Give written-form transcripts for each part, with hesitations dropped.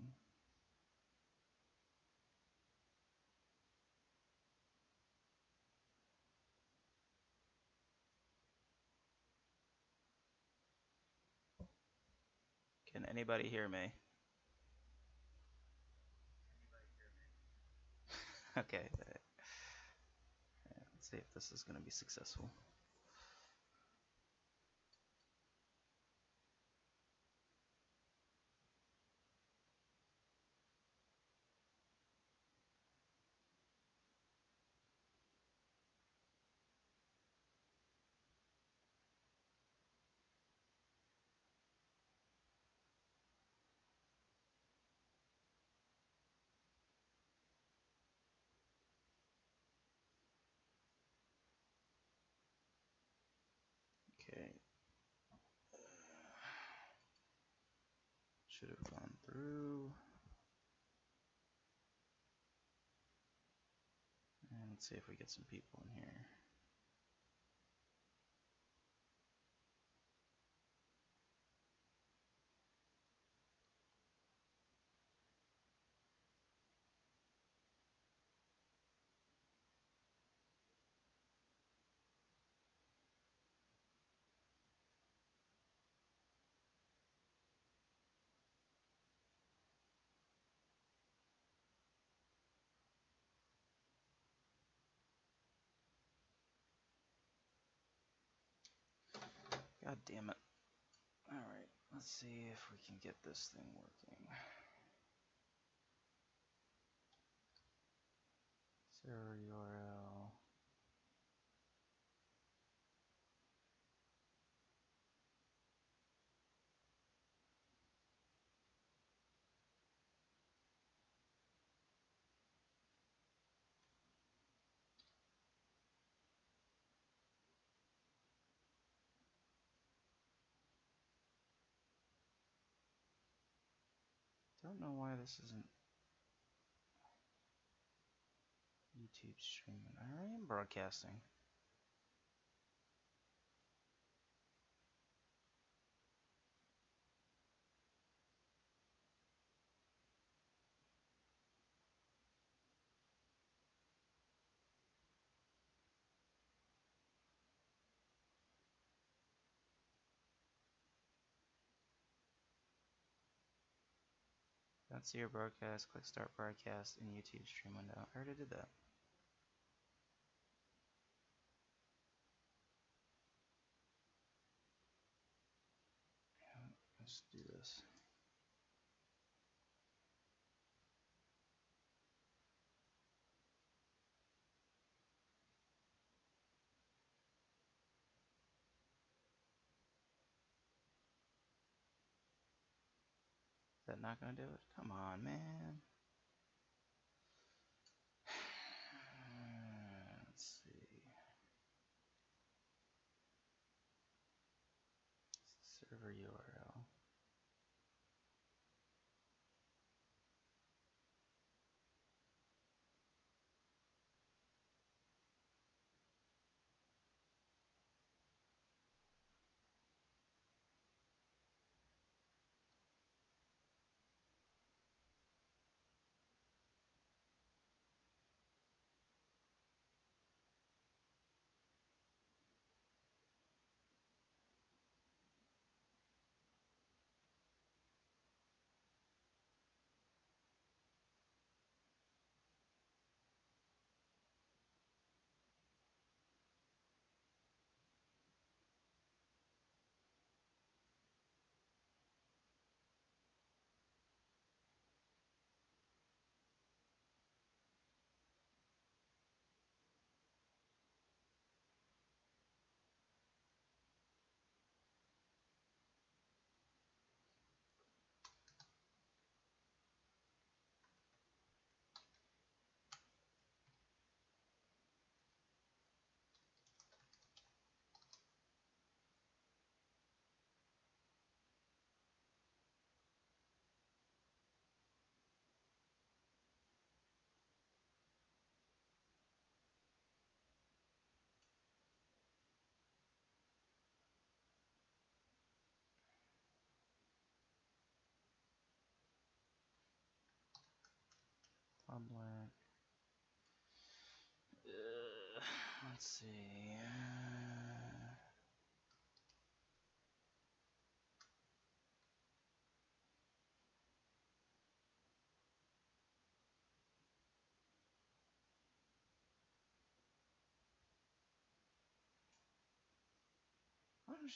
working. Can anybody hear me? Okay. Let's see if this is going to be successful. Okay. Should have gone through. And let's see if we get some people in here. God damn it. Alright, let's see if we can get this thing working. Server URL. Don't know why this isn't YouTube streaming. I am broadcasting. Don't see your broadcast. Click start broadcast in YouTube stream window. I already did that. Let's do this. Is that not gonna do it? Come on, man. Let's see. Server URL. public. Let's see.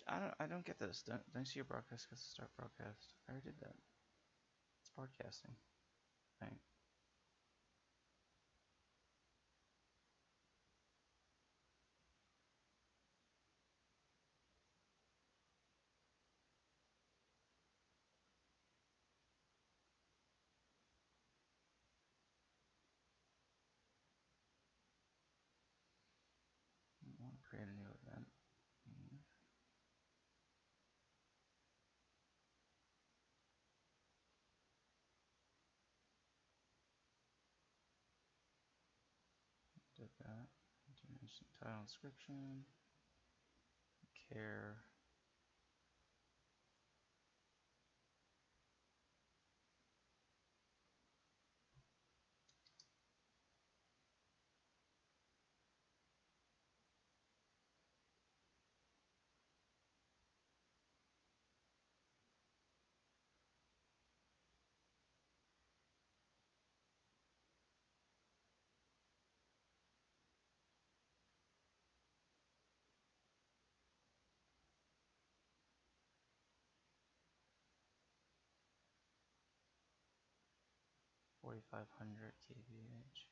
I don't get this. Don't you see your broadcast gets to start broadcast? I already did that. It's broadcasting. Right. I want to create a new event. Did that. Title description. Care. $4,500 kVH.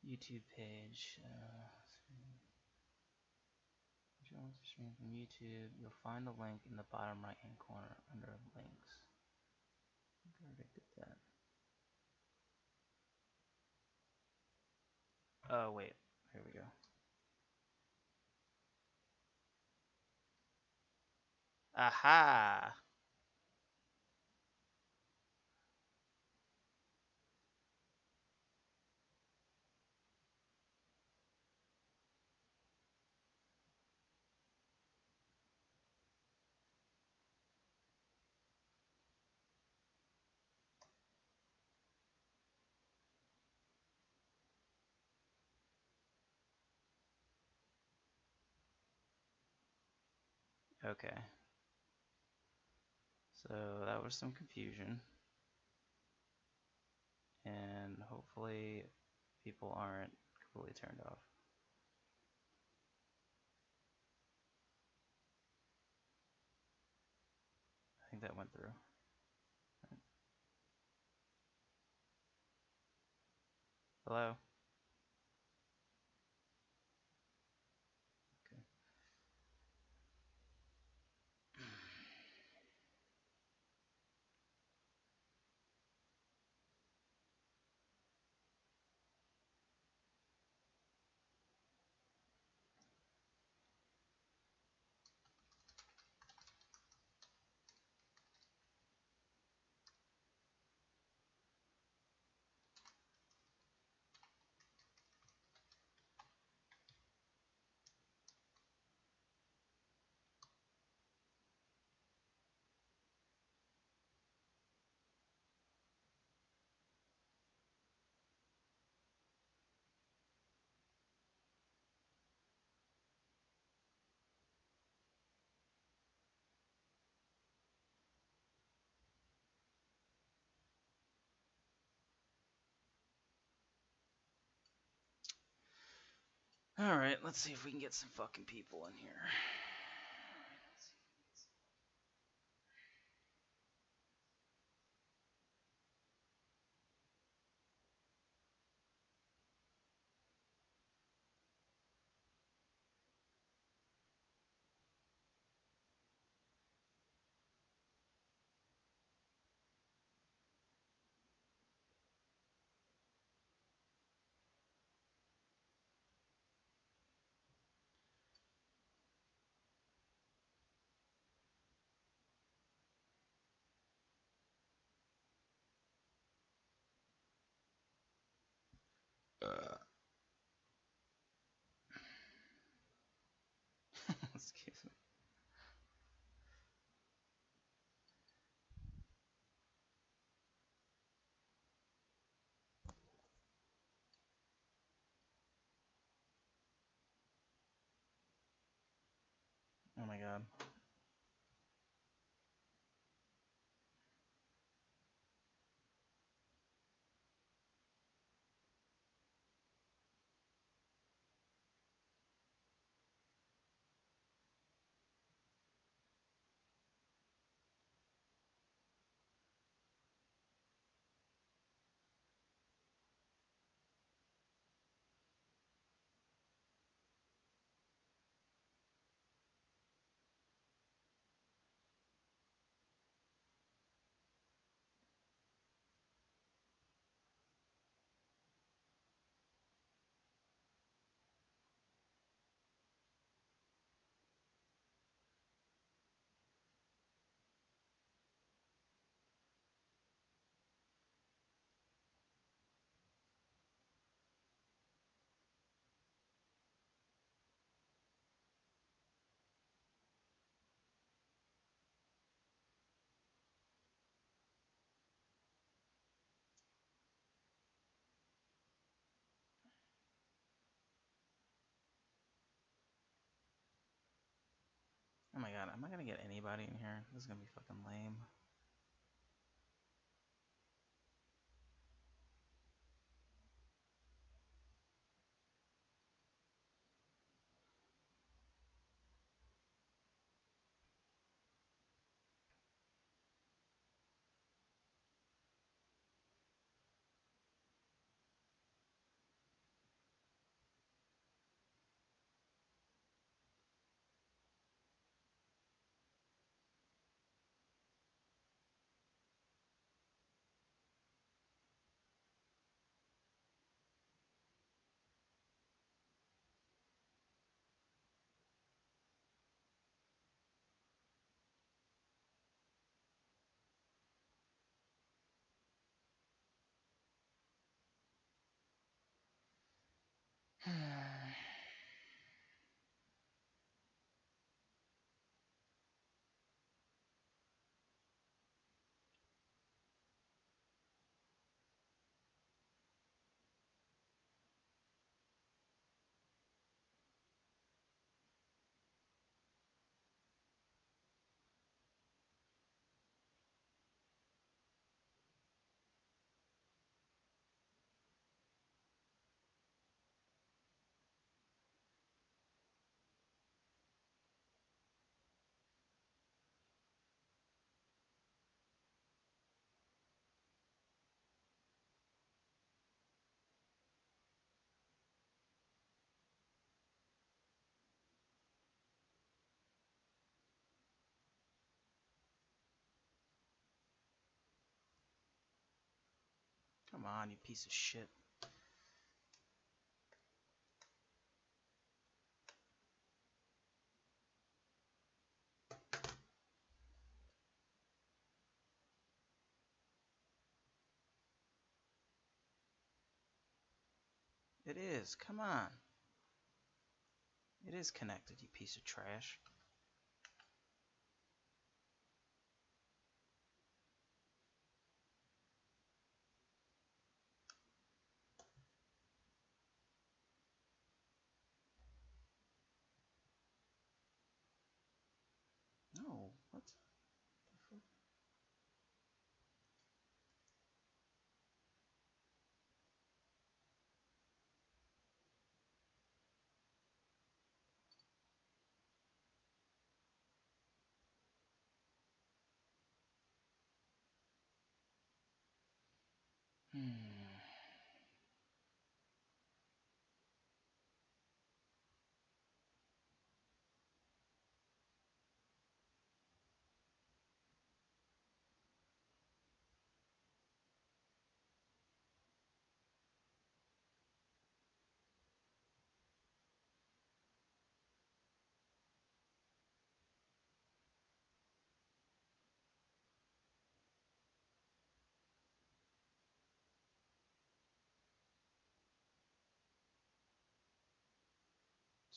YouTube page. If you want to stream from YouTube, you'll find the link in the bottom right hand corner under links. I already did that. Oh, wait. Here we go. Aha! Okay. So that was some confusion. And hopefully people aren't completely turned off. I think that went through. Right. Hello? Okay. Alright, let's see if we can get some fucking people in here. Excuse me. Oh my god. Oh my god, am I gonna get anybody in here? This is gonna be fucking lame. Come on, you piece of shit. It is, come on. It is connected, you piece of trash. No, what the fuck?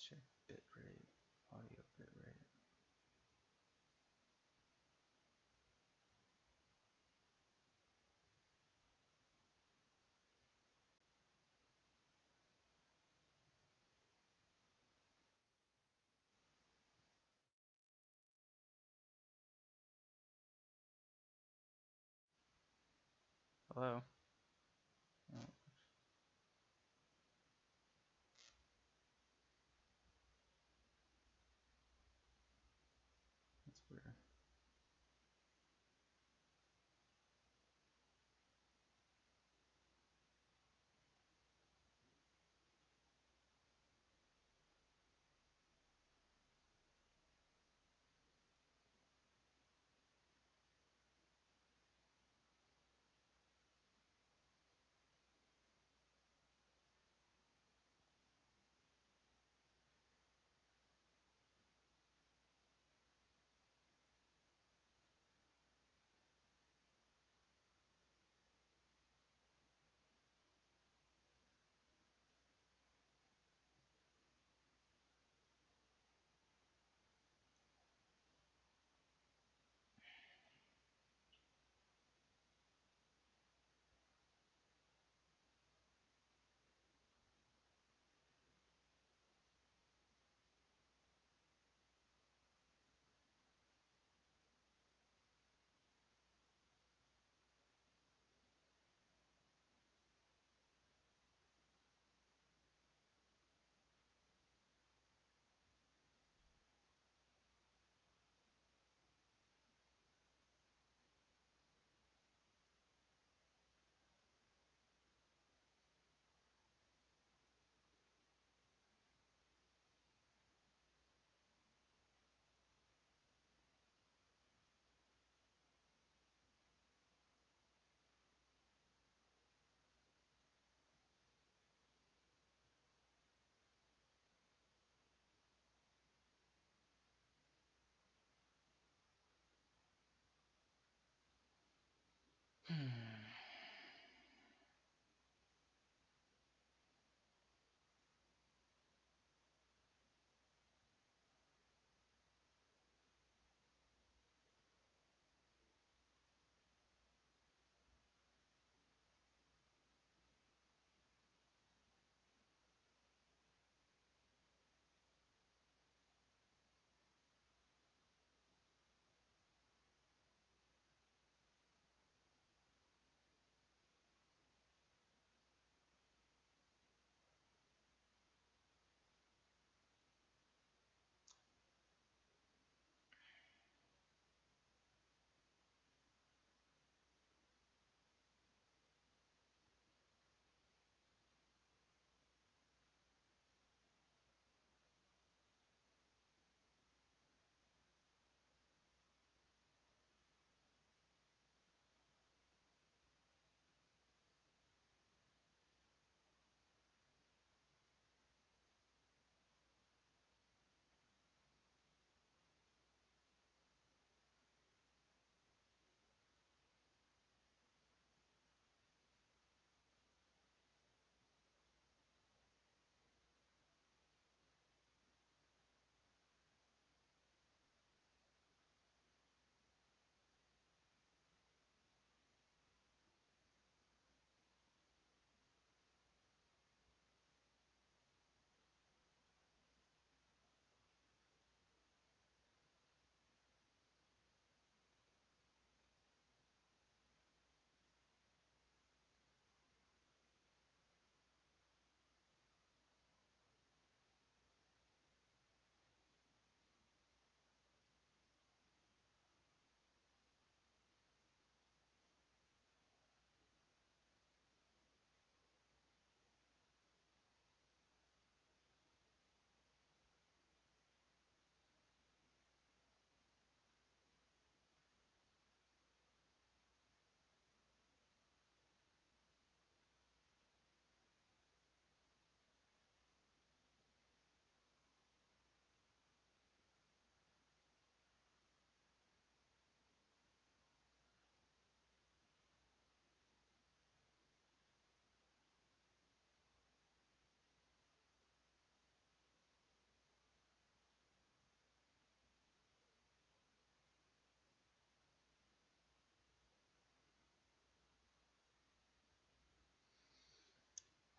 check bit rate, audio bit rate. Hello? Oh, that's weird.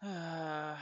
All right.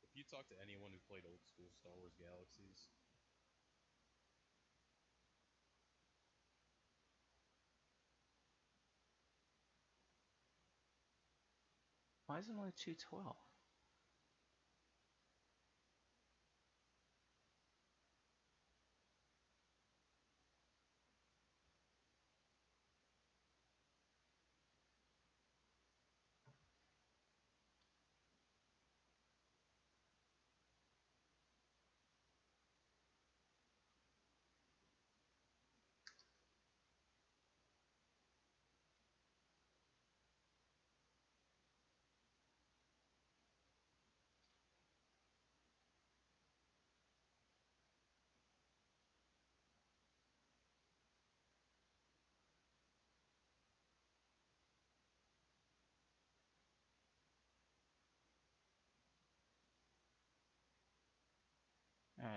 If you talk to anyone who played old school Star Wars Galaxies, Why is it only 212?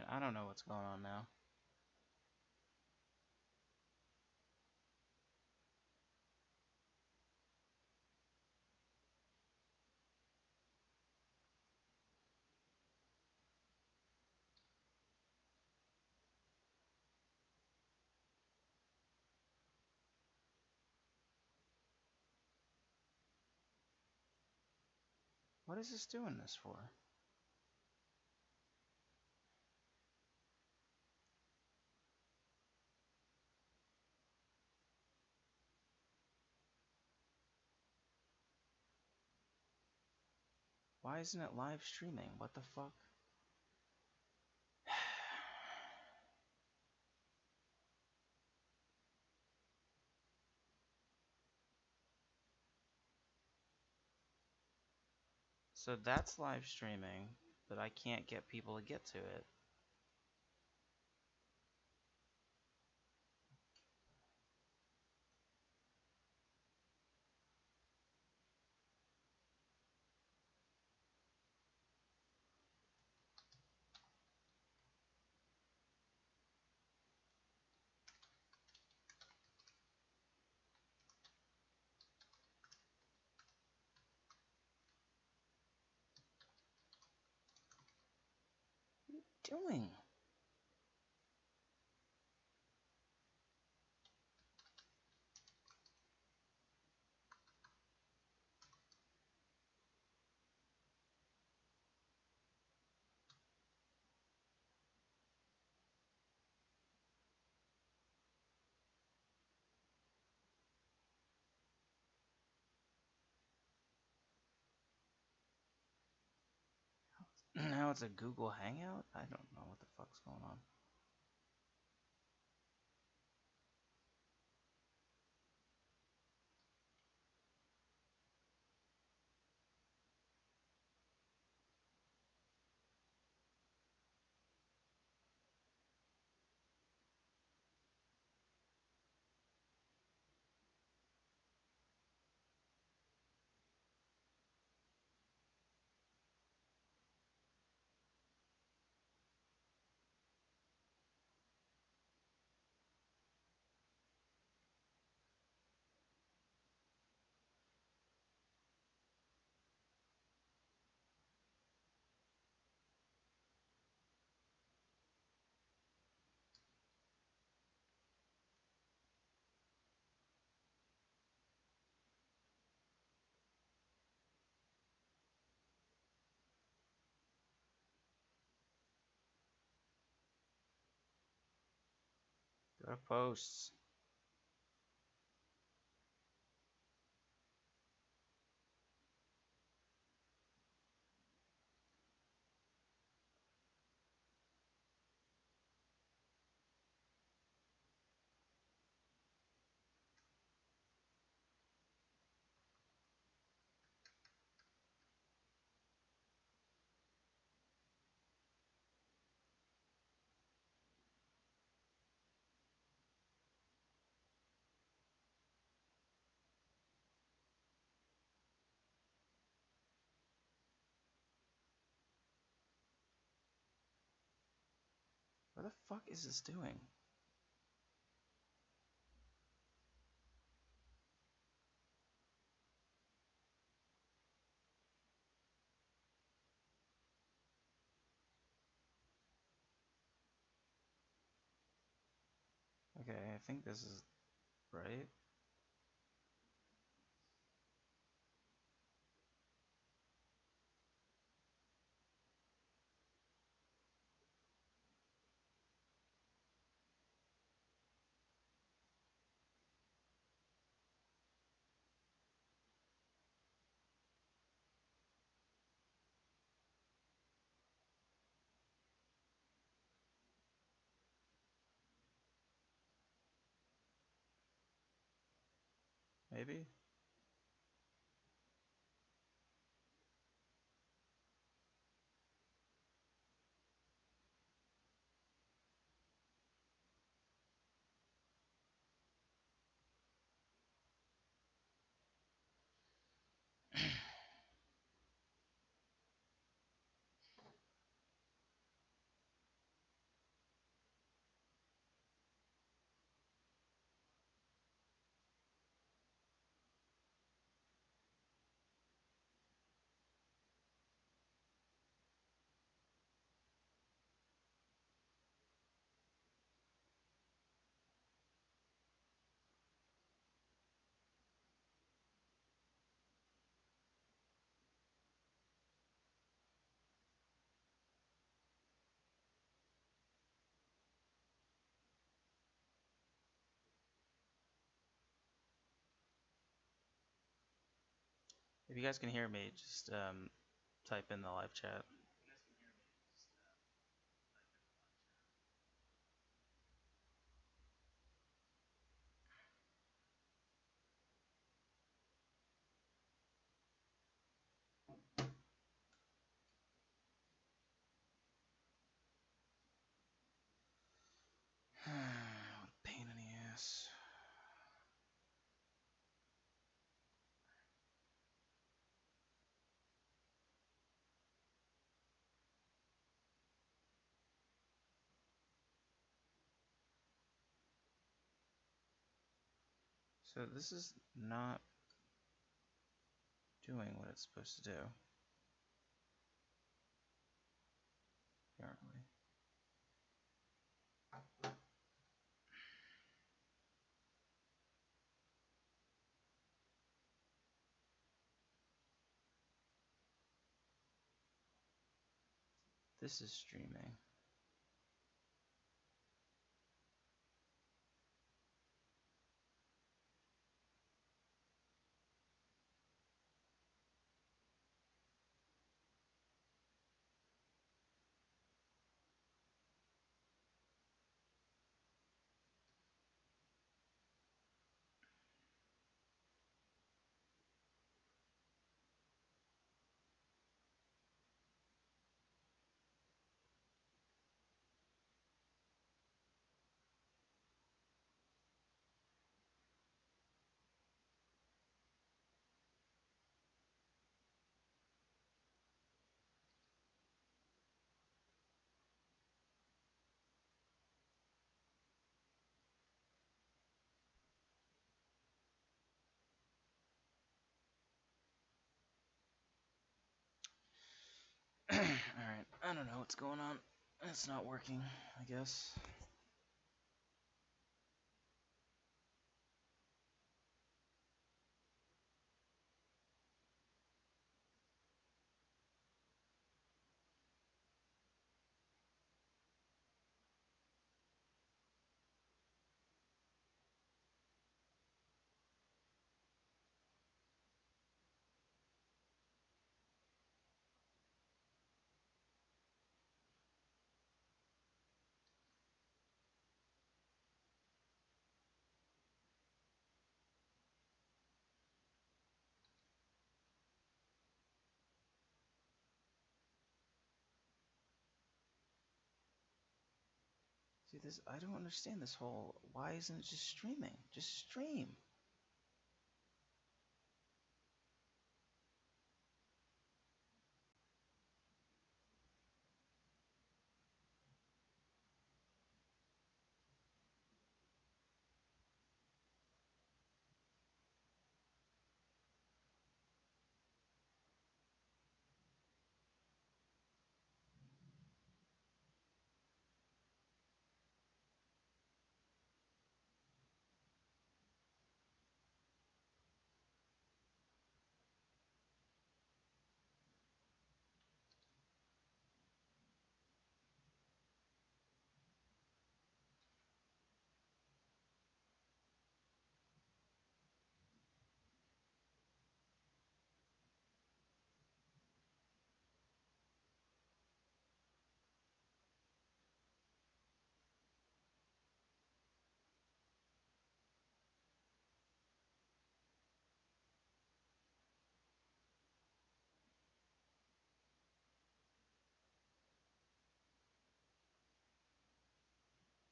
Alright, I don't know what's going on now. What is this doing this for? Why isn't it live streaming? What the fuck? So that's live streaming, but I can't get people to get to it. What are you doing? Now it's a Google Hangout? I don't know what the fuck's going on. Go to posts. What the fuck is this doing? Okay, I think this is right. Maybe? If you guys can hear me, just type in the live chat. Pain in the ass. So this is not doing what it's supposed to do, apparently. This is streaming. Alright, I don't know what's going on. It's not working, I guess. See this, I don't understand this whole, why isn't it just streaming? Just stream.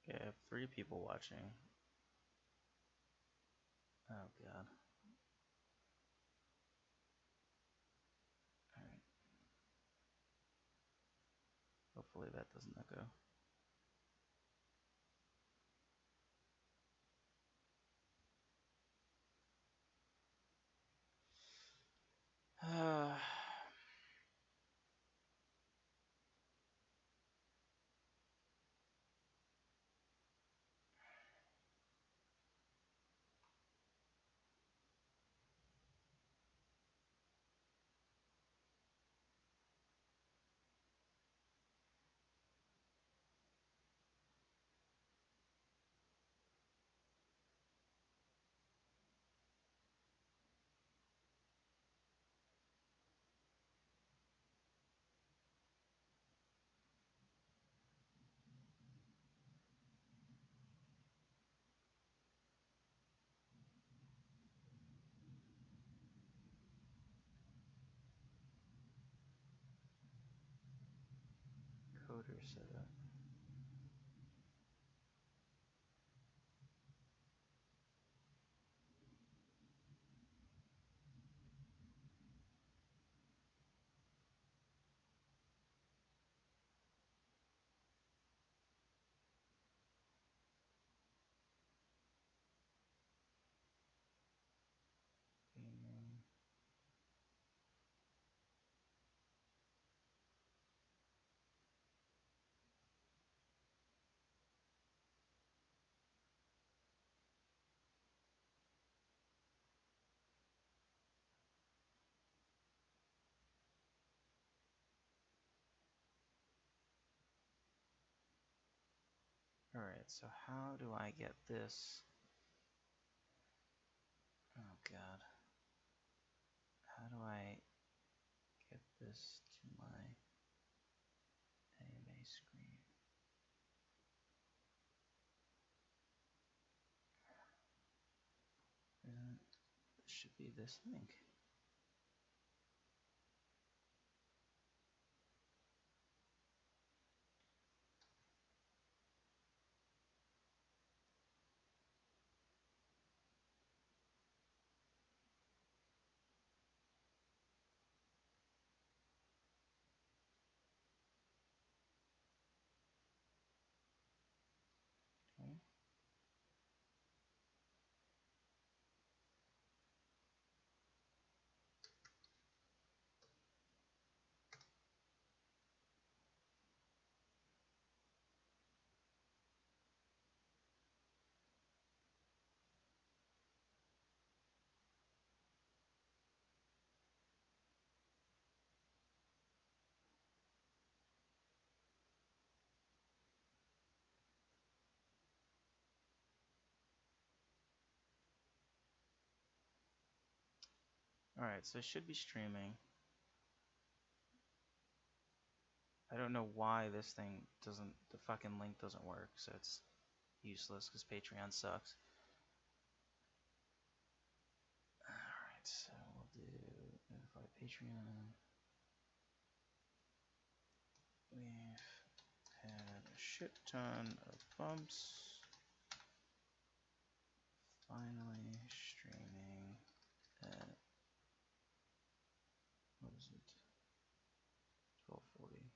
Okay, I have 3 people watching. Oh god. Alright. Hopefully that doesn't echo. encoder setup. Gaming. Alright, so how do I get this? Oh god. How do I get this to my AMA screen? This should be this link. Okay. Alright, so it should be streaming. I don't know why this thing doesn't, the fucking link doesn't work, so it's useless because Patreon sucks. Alright, so we'll do notify Patreon. We've had a shit ton of bumps. Finally streaming at, what is it? 1240.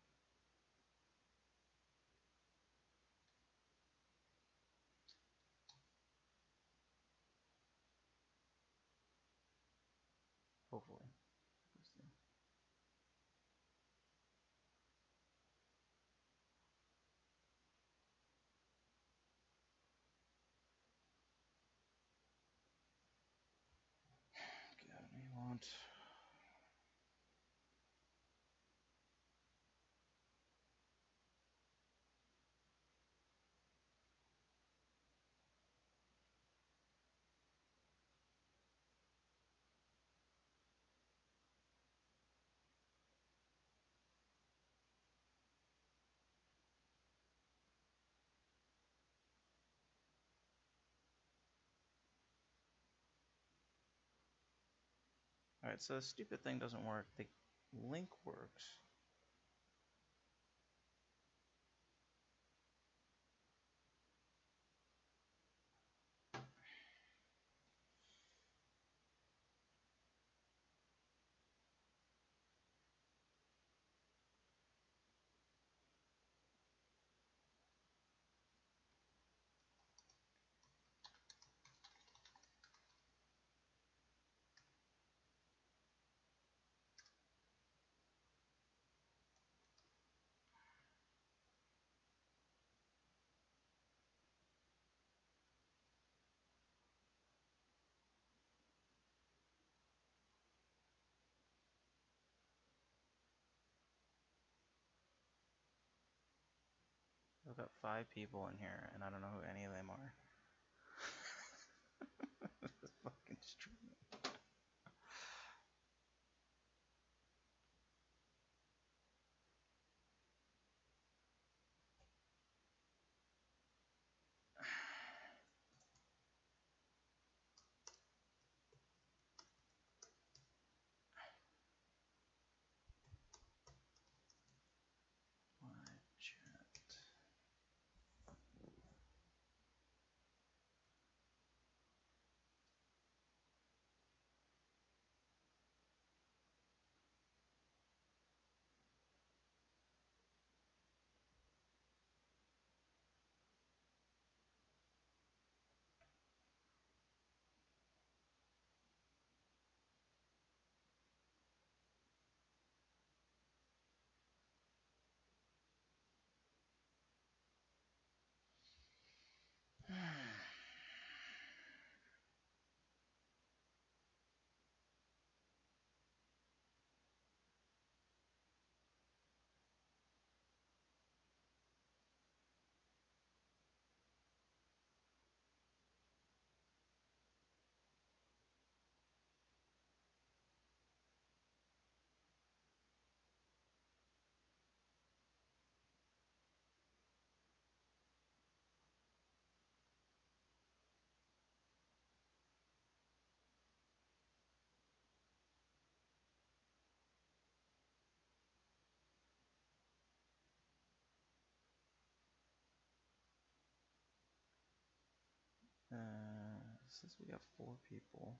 Hopefully. God, we want. Alright, so the stupid thing doesn't work. The link works. I've got 5 people in here, and I don't know who any of them are. This fucking stream. Why, chat? says we have 4 people.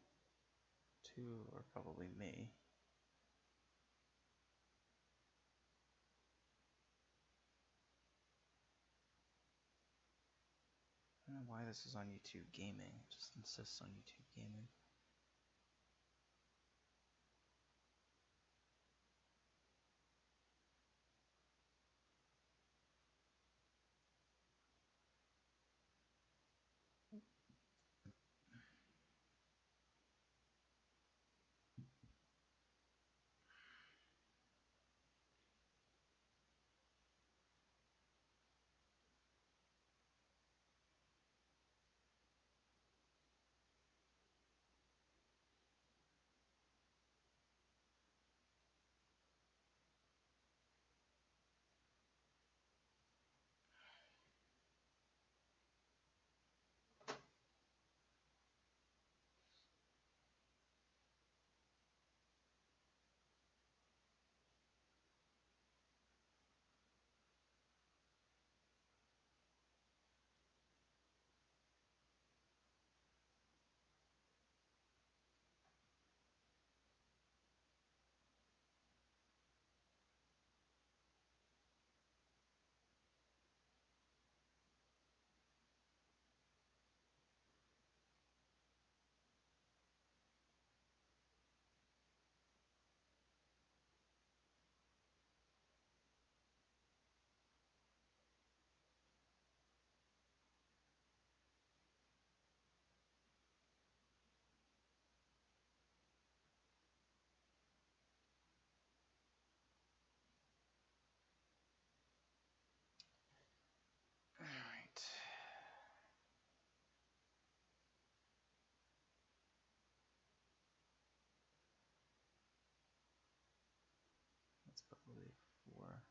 2 are probably me. I don't know why this is on YouTube Gaming. It just insists on YouTube Gaming. Alright. That's probably 4.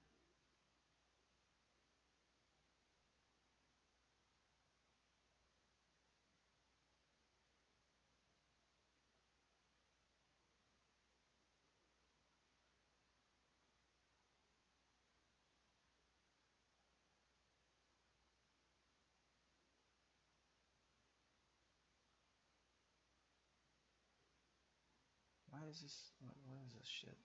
Why is this? What is this shit?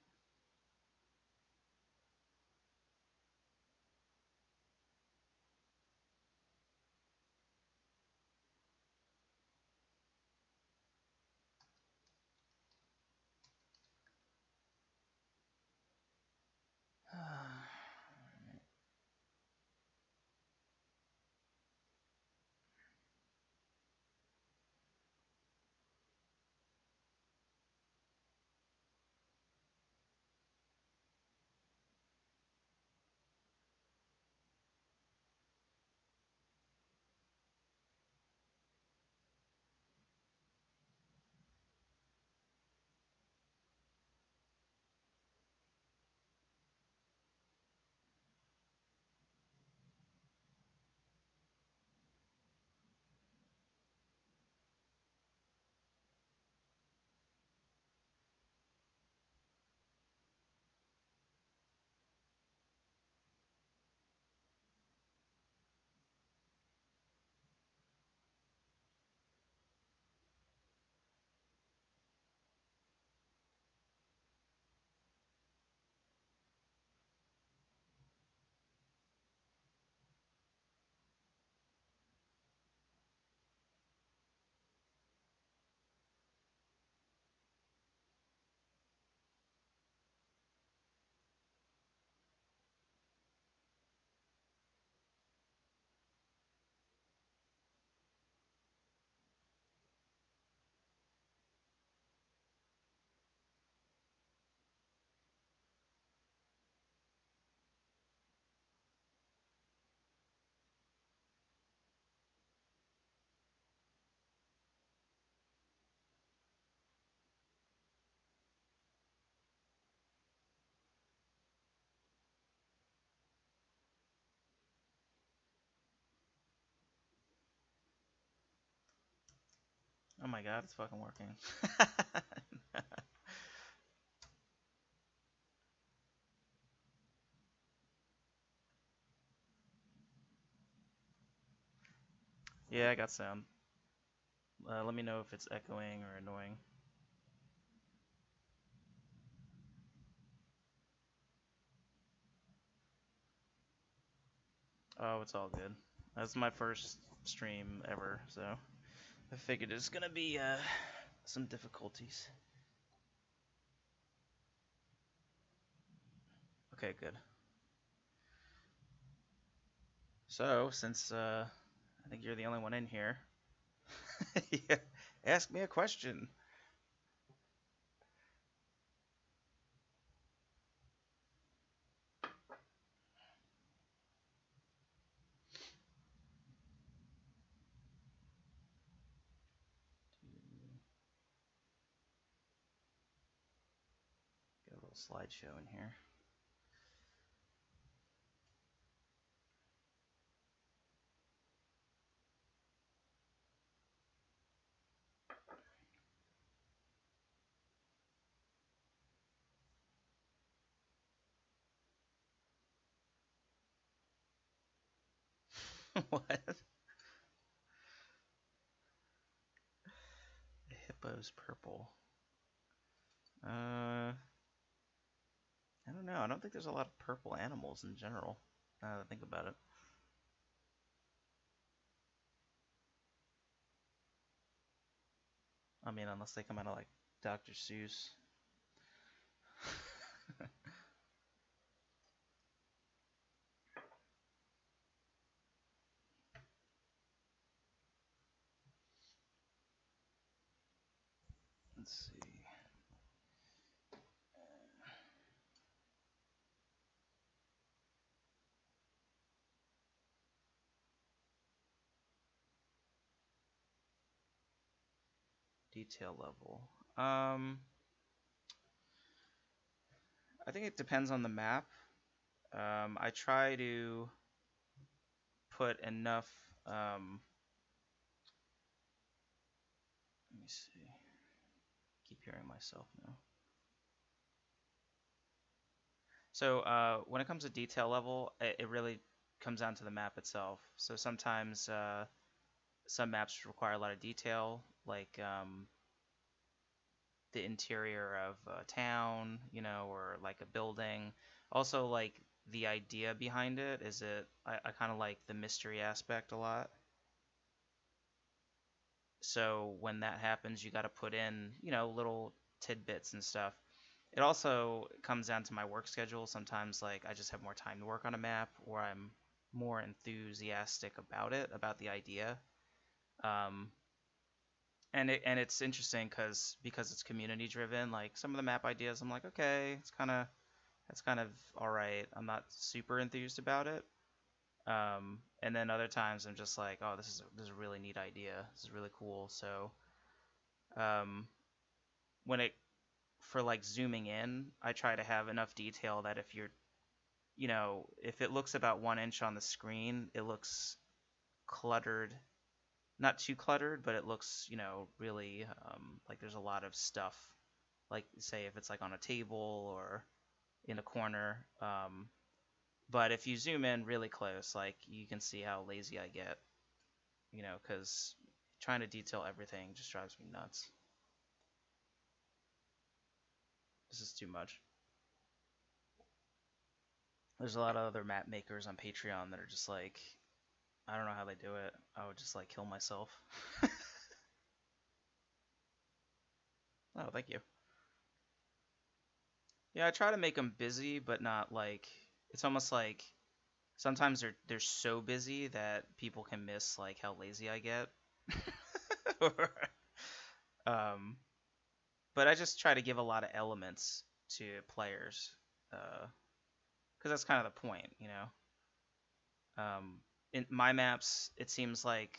Oh my god, it's fucking working. Yeah, I got sound. Let me know if it's echoing or annoying. Oh, it's all good. That's my first stream ever, so I figured it's gonna be some difficulties. Okay, good. So, since I think you're the only one in here, yeah, ask me a question. Get a little slideshow in here. What? The hippo's purple. I don't know. I don't think there's a lot of purple animals in general. Now that I think about it. I mean, unless they come out of like Dr. Seuss. Let's see. Detail level. I think it depends on the map. I try to put enough. Let me see. Keep hearing myself now. So when it comes to detail level, it really comes down to the map itself. So sometimes some maps require a lot of detail, like the interior of a town, or like a building. Also, like the idea behind it is I kind of like the mystery aspect a lot. So when that happens, you got to put in, little tidbits and stuff. It also comes down to my work schedule. Sometimes, like, I just have more time to work on a map, or I'm more enthusiastic about it, about the idea. Um, and it's interesting because it's community driven. Like some of the map ideas, I'm like, okay, it's kind of all right. I'm not super enthused about it. And then other times I'm just like, oh, this is a really neat idea. This is really cool. So um, when it for like zooming in, I try to have enough detail that if it looks about 1 inch on the screen, it looks cluttered. Not too cluttered, but it looks, really like there's a lot of stuff. Like, say, if it's like on a table or in a corner. But if you zoom in really close, like you can see how lazy I get, because trying to detail everything just drives me nuts. This is too much. There's a lot of other map makers on Patreon that are just like, I don't know how they do it. I would just like kill myself. Oh, thank you. Yeah, I try to make them busy, but not like it's almost like sometimes they're so busy that people can miss like how lazy I get. um, but I just try to give a lot of elements to players, because that's kind of the point. In my maps, it seems like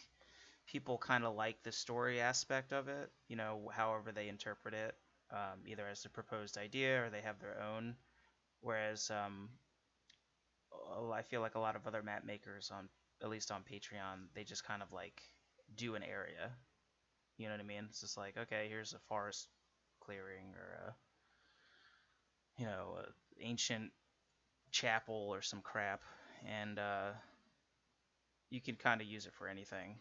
people kind of like the story aspect of it, however they interpret it, either as a proposed idea or they have their own. Whereas I feel like a lot of other map makers at least on Patreon, they just kind of like do an area. You know what I mean? It's just like, okay, here's a forest clearing or a ancient chapel or some crap, and you can kind of use it for anything.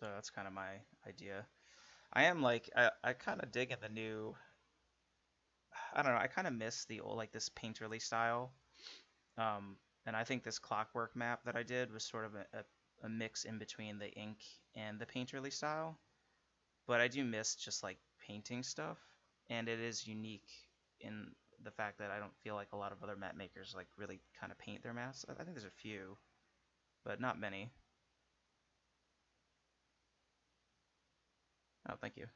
So that's kind of my idea. I am like I kind of dig in the new. I don't know. I kind of miss the old like this painterly style. Um, and I think this clockwork map that I did was sort of a mix in between the ink and the painterly style. But I do miss just like painting stuff, and it is unique in the fact that I don't feel like a lot of other map makers like really kind of paint their maps. I think there's a few, but not many. Oh, thank you.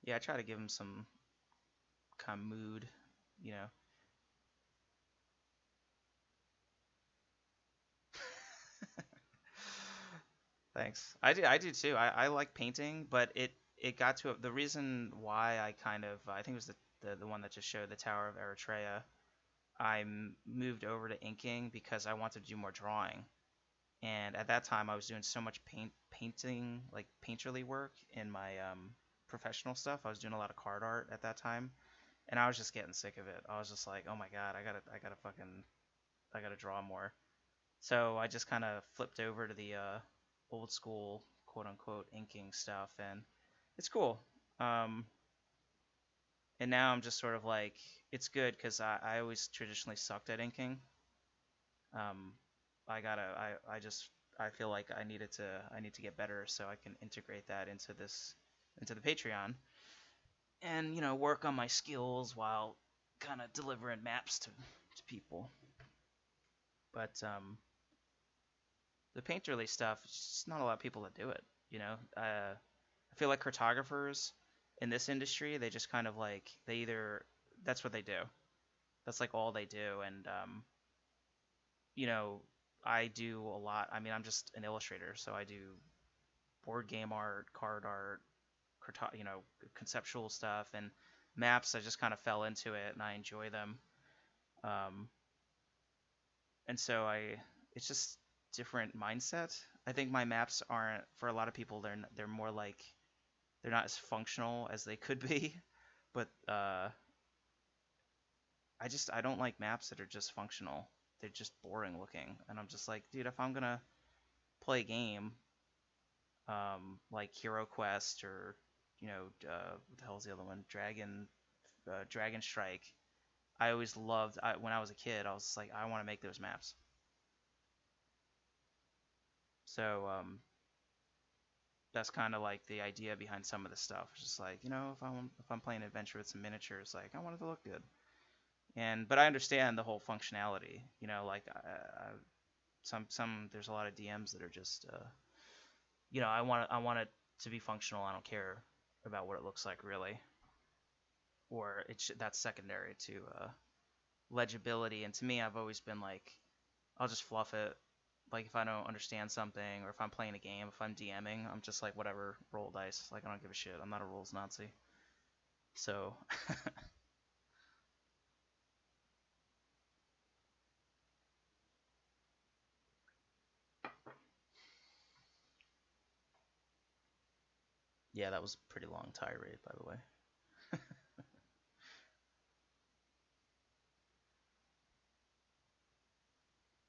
Yeah, I try to give them some kind of mood, you know. Thanks. I do too. I like painting, but it got to the reason why I kind of I think it was the one that just showed the Tower of Eritrea. Moved over to inking because I wanted to do more drawing. And at that time, I was doing so much painting, like painterly work in my professional stuff. I was doing a lot of card art at that time, and I was just getting sick of it. I was just like, oh my god, I gotta draw more. So I just kind of flipped over to the old school, quote unquote, inking stuff, and it's cool. Um, and now I'm just sort of like, it's good because I always traditionally sucked at inking. Um, I just, I feel like I need to get better so I can integrate that into into the Patreon, and work on my skills while kind of delivering maps to people. But the painterly stuff, it's just not a lot of people that do it. I feel like cartographers in this industry, they just kind of like they either that's what they do. That's like all they do, and you know, I do a lot. I mean, I'm just an illustrator, so I do board game art, card art, conceptual stuff, and maps. I just kind of fell into it, and I enjoy them. Um, and so it's just different mindset. I think my maps aren't for a lot of people. They're more like they're not as functional as they could be, but I don't like maps that are just functional. They're just boring looking, and I'm just like, dude, if I'm gonna play a game, like Hero Quest or what the hell's the other one, Dragon Strike. I always loved when I was a kid. I was like, I want to make those maps. So that's kind of like the idea behind some of the stuff. It's just like, if I'm playing adventure with some miniatures, like I want it to look good. But I understand the whole functionality. Like some there's a lot of DMs that are just I want it to be functional. I don't care about what it looks like really, or that's secondary to legibility. And to me, I've always been like, I'll just fluff it. Like if I don't understand something, or if I'm playing a game, if I'm DMing, I'm just like whatever, roll dice. Like I don't give a shit. I'm not a rules Nazi. So yeah, that was a pretty long tirade, by the way.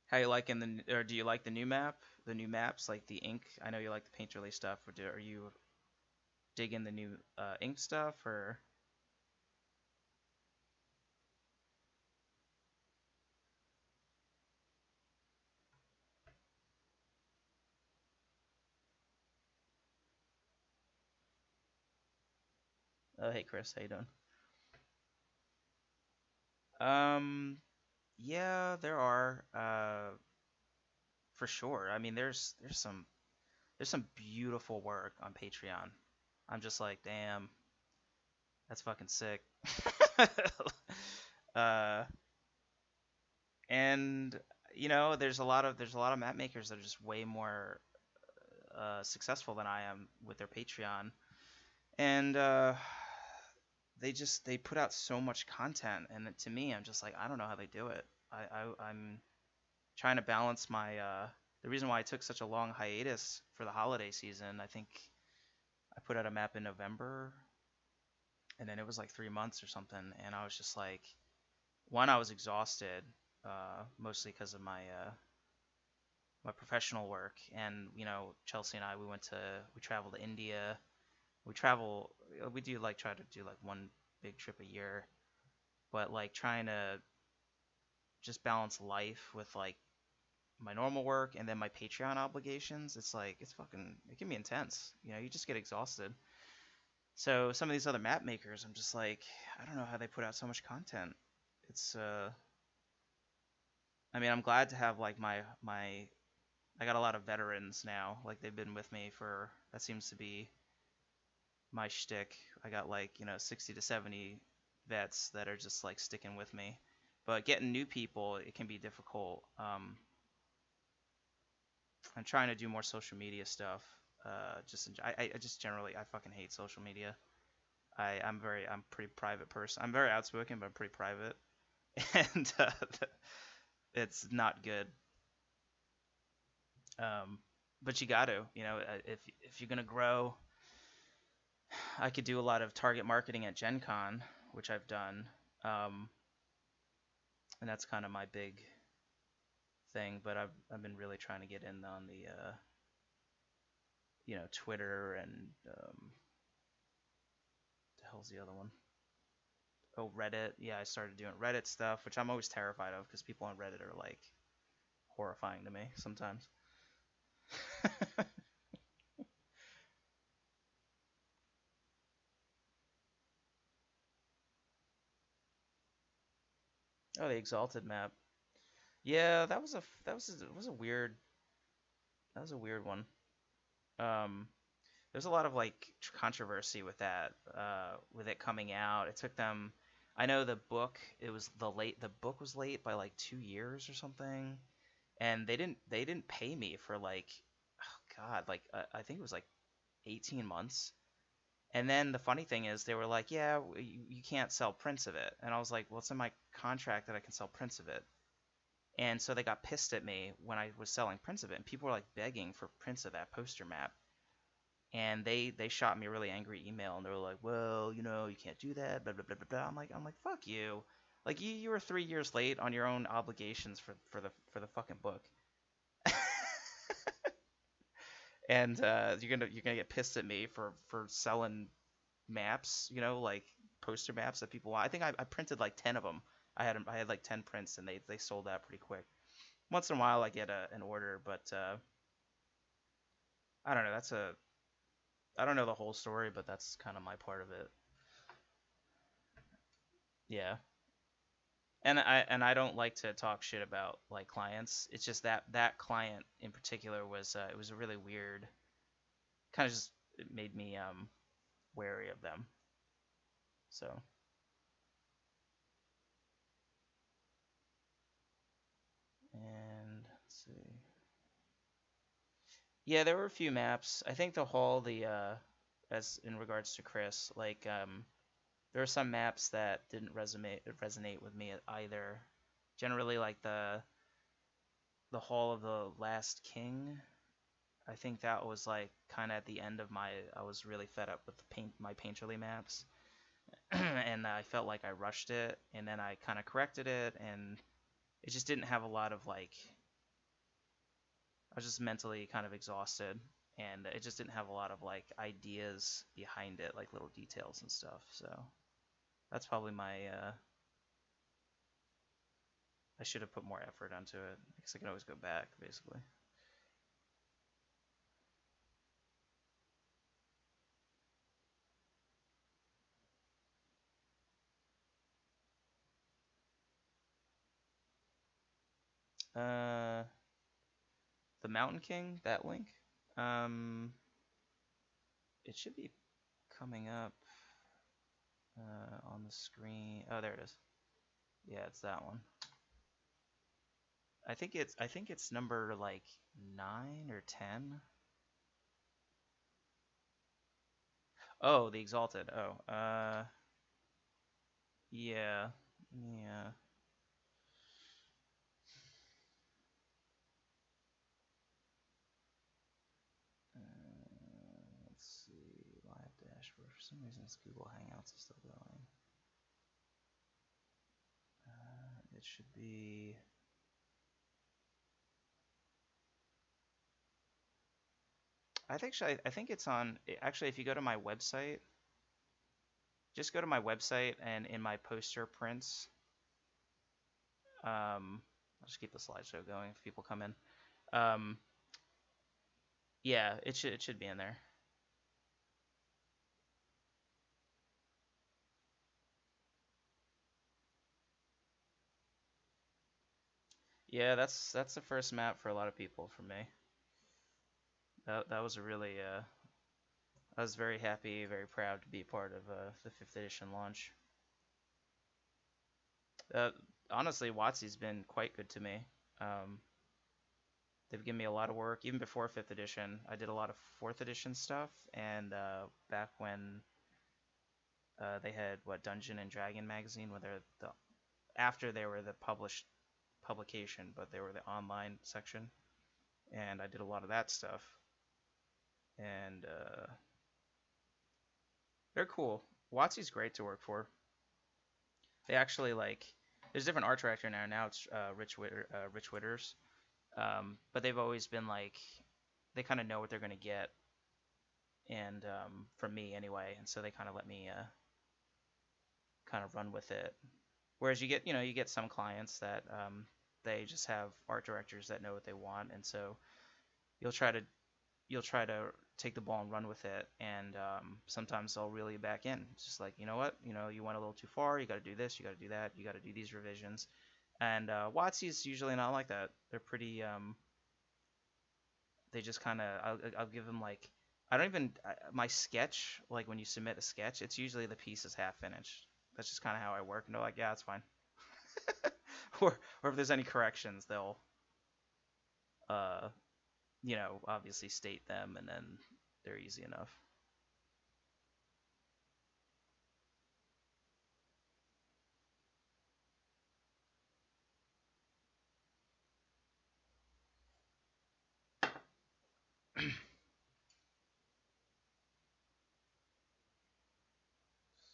How you liking or do you like the new map? The new maps, like the ink. I know you like the painterly stuff. Are you digging the new ink stuff or? Hey Chris, how you doing? Um, yeah, there are for sure. I mean, there's some beautiful work on Patreon. I'm just like, damn, that's fucking sick. uh, and there's a lot of map makers that are just way more successful than I am with their Patreon, and they put out so much content, and to me, I'm just like, I don't know how they do it. I'm trying to balance my the reason why I took such a long hiatus for the holiday season. I think I put out a map in November, and then it was like 3 months or something, and I was just like, one, I was exhausted, mostly because of my my professional work. And Chelsea and I, we travel to India. We travel, we do like try to do like one big trip a year, but like trying to just balance life with like my normal work and then my Patreon obligations. It's like it can be intense. You just get exhausted. So some of these other map makers, I'm just like, I don't know how they put out so much content. It's I mean, I'm glad to have like my I got a lot of veterans now. Like they've been with me for that seems to be my shtick. I got like 60 to 70 vets that are just like sticking with me. But getting new people, it can be difficult. I'm trying to do more social media stuff. I just generally I fucking hate social media. I'm a pretty private person. I'm very outspoken, but I'm pretty private, and it's not good. Um, but you got to, if you're gonna grow, I could do a lot of target marketing at Gen Con, which I've done, um, and that's kind of my big thing. But I've been really trying to get in on the Twitter and the hell's the other one? Oh, Reddit. Yeah, I started doing Reddit stuff, which I'm always terrified of because people on Reddit are like horrifying to me sometimes. Oh, the Exalted map. Yeah, that was a weird one. Um, there's a lot of like controversy with that, with it coming out. It took them. I know the book. The book was late by like 2 years or something, and they didn't pay me for like, oh God, like I think it was like 18 months. And then the funny thing is, they were like, yeah, you can't sell prints of it. And I was like, well, it's in my contract that I can sell prints of it. And so they got pissed at me when I was selling prints of it, and people were like begging for prints of that poster map. And they shot me a really angry email, and they were like, well, you can't do that, blah blah blah blah blah. I'm like, fuck you. Like you were 3 years late on your own obligations for the fucking book. And you're gonna get pissed at me for selling maps, like poster maps that people want. I think I printed like 10 of them. I had like 10 prints, and they sold out pretty quick. Once in a while I get an order, but I don't know. I don't know the whole story, but that's kind of my part of it. Yeah. And I don't like to talk shit about like clients. It's just that client in particular it was a really weird kind of just it made me wary of them. So, and let's see. Yeah, there were a few maps. I think as in regards to Chris, like there are some maps that didn't resonate with me either. Generally, like the Hall of the Last King. I think that was like kind of at the end of I was really fed up with my painterly maps, and I felt like I rushed it, and then I kind of corrected it, and it just didn't have a lot of like I was just mentally kind of exhausted, and it just didn't have a lot of like ideas behind it, like little details and stuff. So that's probably my I should have put more effort onto it because I can always go back, basically. Uh, the Mountain King, that link. Um, it should be coming up on the screen. Oh, there it is. Yeah, it's that one. I think it's number like 9 or 10. Oh, the Exalted. Oh, yeah, yeah. Let's see. Live dashboard. For some reason, it's Google Hangouts is still going. It should be. I think it's on. Actually, if you go to my website, just go to my website and in my poster prints, I'll just keep the slideshow going if people come in. Um, yeah, it should be in there. Yeah, that's the first map for a lot of people. For me, that was a really I was very happy, very proud to be part of the fifth edition launch. Uh, Honestly, WotC's been quite good to me. Um, they've given me a lot of work even before fifth edition. I did a lot of fourth edition stuff, and back when they had what Dungeon and Dragon magazine, where they're the after they were the published publication, but they were the online section, and I did a lot of that stuff. And they're cool. WotC's great to work for. They actually like. There's a different art director now. Now it's Rich Witters. But they've always been like, they kind of know what they're gonna get, and from me anyway, and so they kind of let me kind of run with it. Whereas you get some clients that they just have art directors that know what they want, and so you'll try to you'll try to take the ball and run with it, and sometimes they'll reel you back in. It's just like, you know what, you went a little too far. You got to do this. You got to do that. You got to do these revisions. And WotC's usually not like that. They're pretty. They just kind of. I'll give them like. I don't even my sketch, like when you submit a sketch, it's usually the piece is half finished. That's just kind of how I work, and they're like, yeah, it's fine. Or if there's any corrections, they'll uh obviously state them, and then they're easy enough.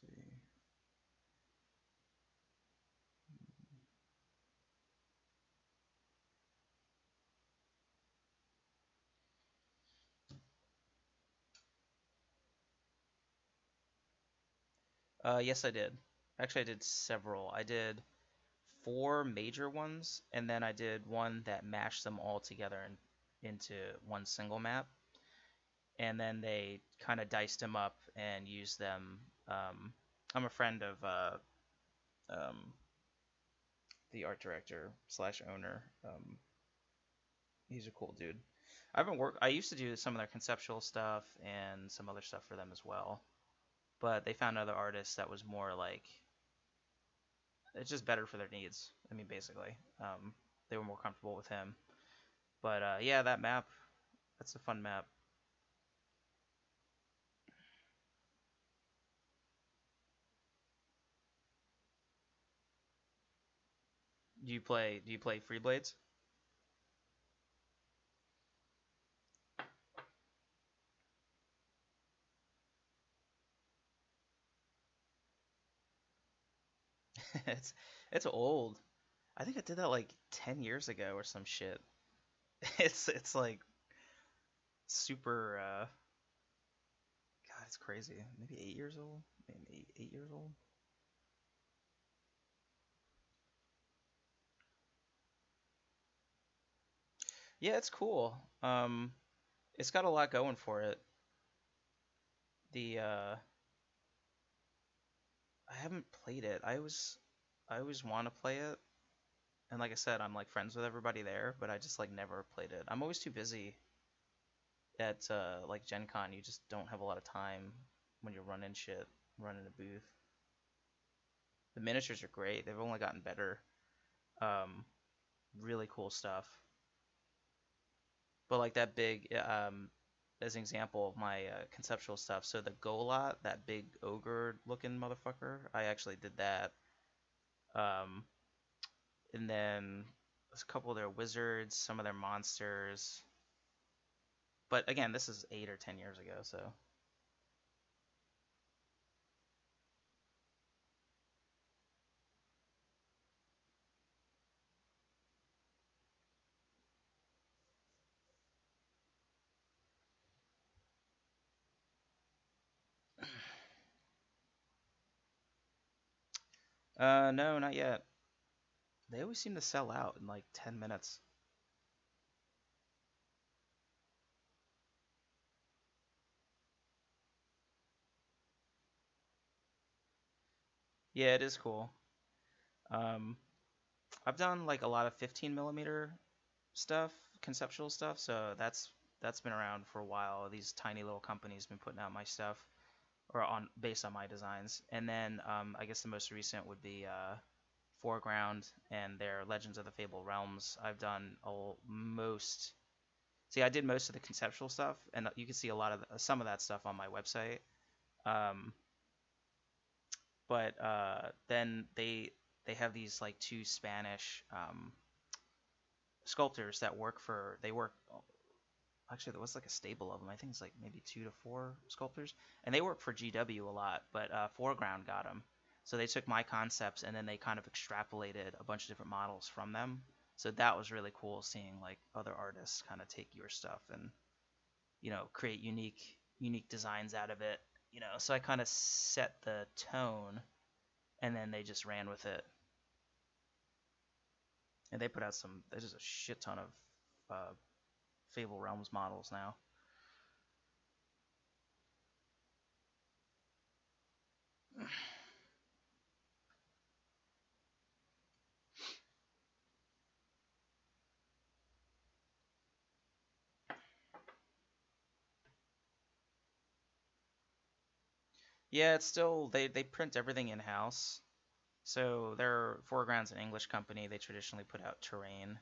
See. Yes, I did. Actually, I did several. I did four major ones, and then I did one that mashed them all together into one single map. And then they kind of diced them up and used them. I'm a friend of um, the art director slash owner. He's a cool dude. I haven't worked. I used to do some of their conceptual stuff and some other stuff for them as well. But they found another artist that was more like it's just better for their needs. I mean, basically, they were more comfortable with him. But yeah, that map, that's a fun map. Do you play Free Blades? it's it's old. I think I did that like 10 years ago or some shit. It's like super God, it's crazy. Maybe 8 years old. Maybe 8 years old. Yeah, it's cool. It's got a lot going for it. The I haven't played it. I always want to play it, and like I said, I'm like friends with everybody there, but I just like never played it. I'm always too busy at like Gen Con. You just don't have a lot of time when you're running shit, running a booth. The miniatures are great. They've only gotten better. Um, really cool stuff. But like that big, as an example of my conceptual stuff. So the Golot, that big ogre looking motherfucker, I actually did that. Um, and then there's a couple of their wizards, some of their monsters. But again, this is 8 or 10 years ago, so No, not yet. They always seem to sell out in like 10 minutes. Yeah, it is cool. Um, I've done like a lot of 15 millimeter stuff, conceptual stuff, so that's been around for a while. These tiny little companies been putting out my stuff or on based on my designs. And then I guess the most recent would be Foreground and their Legends of the Fable Realms. I've done most. See, I did most of the conceptual stuff, and you can see a lot of some of that stuff on my website. Um, but then they have these like two Spanish sculptors that work for they work actually there was like a stable of them. I think it's like maybe 2 to 4 sculptors, and they work for GW a lot. But Foreground got them, so they took my concepts and then they kind of extrapolated a bunch of different models from them. So that was really cool seeing like other artists kind of take your stuff and create unique designs out of it. So I kind of set the tone, and then they just ran with it, and they put out some. There's just a shit ton of Fable Realms models now. Yeah, it's still they print everything in house. So their Foreground's an English company. They traditionally put out terrain,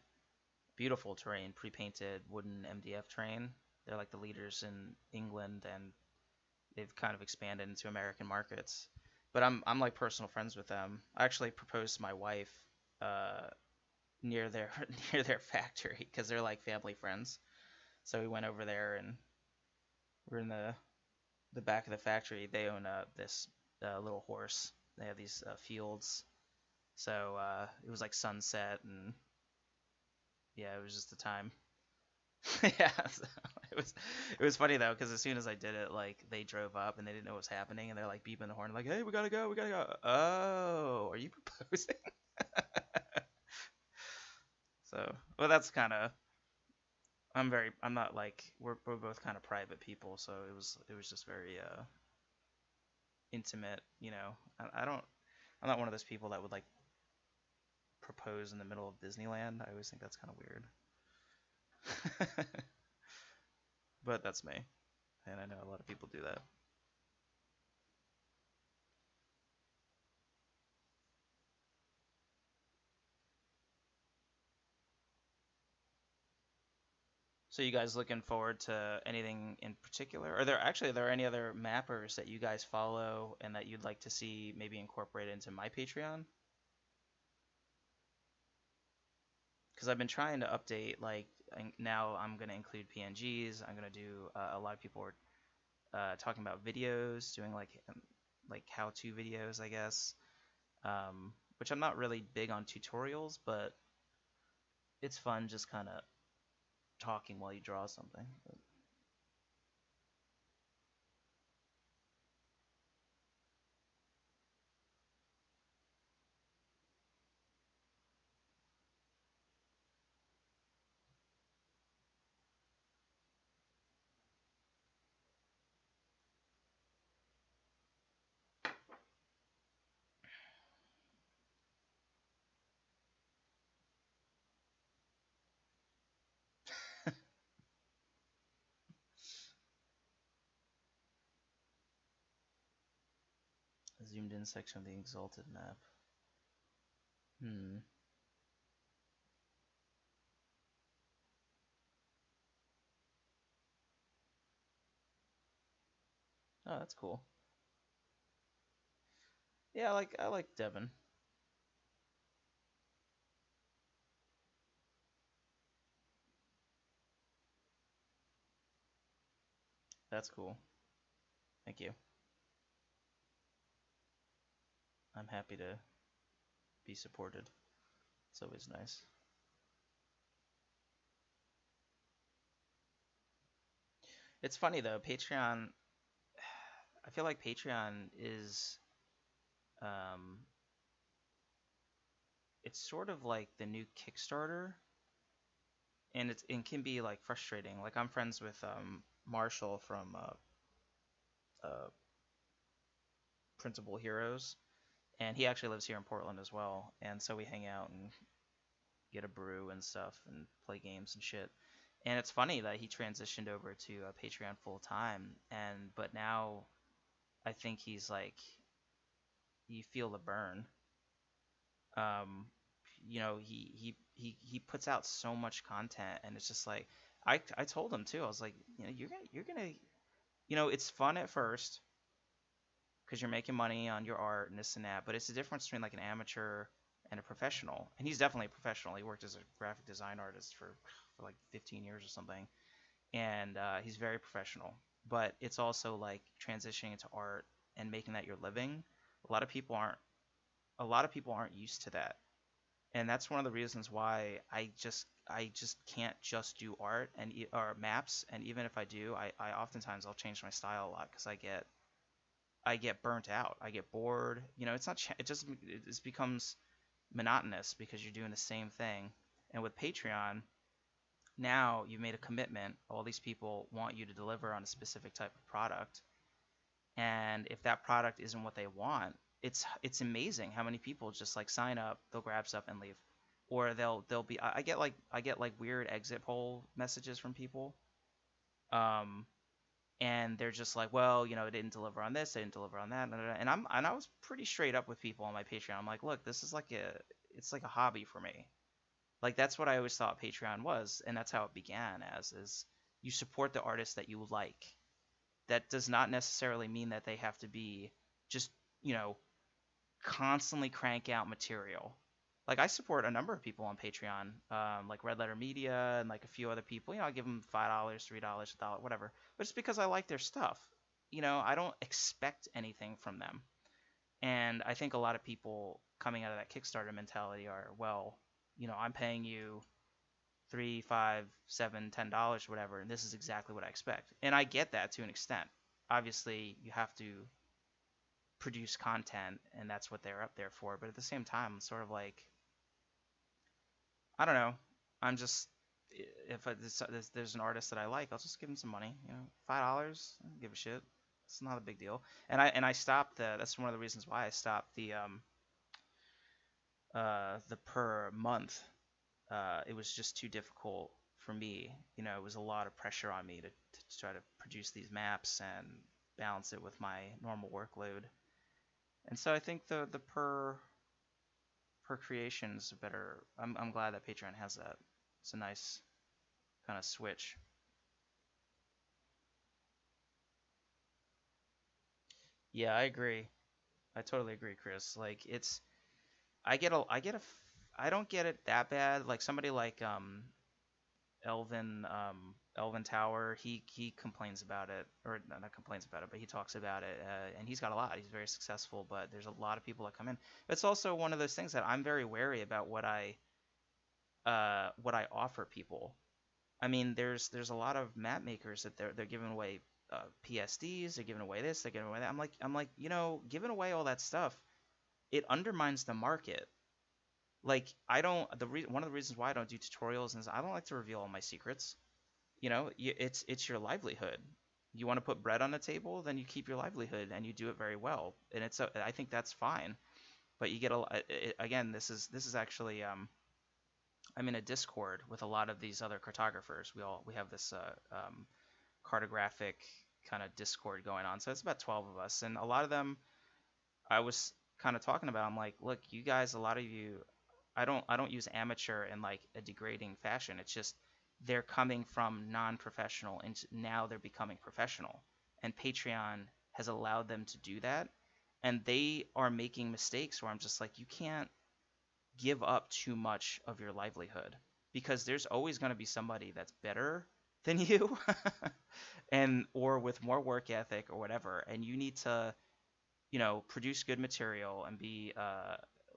beautiful terrain, pre-painted wooden MDF terrain. They're like the leaders in England, and they've kind of expanded into American markets. But I'm like personal friends with them. I actually proposed to my wife uh, near their near their factory because they're like family friends. So we went over there and we're in the back of the factory. They own this little horse. They have these fields. So it was like sunset, and yeah, it was just the time. Yeah, so it was funny though because as soon as I did it, like they drove up and they didn't know what was happening, and they're like beeping the horn, like, "Hey, we gotta go, we gotta go." Oh, are you proposing? So, well, that's kind of. I'm not like we're both kind of private people, so it was just very intimate. I don't. I'm not one of those people that would like propose in the middle of Disneyland. I always think that's kind of weird. But that's me, and I know a lot of people do that. So you guys looking forward to anything in particular? Are there any other mappers that you guys follow and that you'd like to see maybe incorporated into my Patreon? Because I've been trying to update, like, now I'm going to include PNGs. I'm going to do a lot of people are talking about videos, doing like how-to videos, I guess. Which I'm not really big on tutorials, but it's fun just kind of talking while you draw something. A zoomed in section of the Exalted map. Hmm. Oh, that's cool. Yeah, I like Devon. That's cool. Thank you. I'm happy to be supported. It's always nice. It's funny though, Patreon. I feel like Patreon is um it's sort of like the new Kickstarter, and it can be like frustrating. Like I'm friends with Marshall from uh, Printable Heroes, and he actually lives here in Portland as well. And so we hang out and get a brew and stuff and play games and shit. And it's funny that he transitioned over to Patreon full time, and but now I think he's like, you feel the burn. Um, he puts out so much content, and it's just like I told him too. I was like, you're gonna it's fun at first because you're making money on your art and this and that, but it's the difference between like an amateur and a professional. And he's definitely a professional. He worked as a graphic design artist for like 15 years or something, and he's very professional. But it's also like transitioning into art and making that your living. A lot of people aren't. A lot of people aren't used to that, and that's one of the reasons why I just can't just do art or maps. And even if I do, I oftentimes I'll change my style a lot because I get burnt out. I get bored. It's not. It just becomes monotonous because you're doing the same thing. And with Patreon, now you've made a commitment. All these people want you to deliver on a specific type of product, and if that product isn't what they want, it's amazing how many people just like sign up, they'll grab stuff and leave, or they'll be. I get like weird exit poll messages from people. Um, and they're just like, well, it didn't deliver on this, it didn't deliver on that, and I was pretty straight up with people on my Patreon. I'm like, look, this is like it's like a hobby for me. Like that's what I always thought Patreon was, and that's how it began as is you support the artists that you like. That does not necessarily mean that they have to be just, you know, constantly crank out material. Like I support a number of people on Patreon, like Red Letter Media and like a few other people. I give them $5, $3, $1, whatever. But it's because I like their stuff. I don't expect anything from them. And I think a lot of people coming out of that Kickstarter mentality are, well, I'm paying you 3, 5, 7, $10, whatever, and this is exactly what I expect. And I get that to an extent. Obviously, you have to produce content, and that's what they're up there for. But at the same time, I'm sort of like, I don't know. I'm just if there's an artist that I like, I'll just give him some money. $5, I don't give a shit. It's not a big deal. And I stopped the. That's one of the reasons why I stopped the per month. It was just too difficult for me. It was a lot of pressure on me to try to produce these maps and balance it with my normal workload. And so I think the per creation is better. I'm glad that Patreon has that. It's a nice kind of switch. Yeah, I agree. I totally agree, Chris. Like it's I don't get it that bad. Like somebody like Elvin Tower, he complains about it, or not complains about it, but he talks about it, and he's got a lot. He's very successful, but there's a lot of people that come in. It's also one of those things that I'm very wary about what I offer people. I mean, there's a lot of map makers that they're giving away PSDs, they're giving away this, they're giving away that. I'm like, giving away all that stuff, it undermines the market. Like I don't one of the reasons why I don't do tutorials is I don't like to reveal all my secrets. It's your livelihood. You want to put bread on the table, then you keep your livelihood and you do it very well. And I think that's fine. But you get again, this is actually I'm in a Discord with a lot of these other cartographers. We have this cartographic kind of Discord going on. So it's about 12 of us, and a lot of them I was kind of talking about. I'm like, look, you guys, a lot of you, I don't use amateur in like a degrading fashion. It's just they're coming from non-professional and now they're becoming professional. And Patreon has allowed them to do that. And they are making mistakes where I'm just like, you can't give up too much of your livelihood because there's always going to be somebody that's better than you and or with more work ethic or whatever, and you need to produce good material and be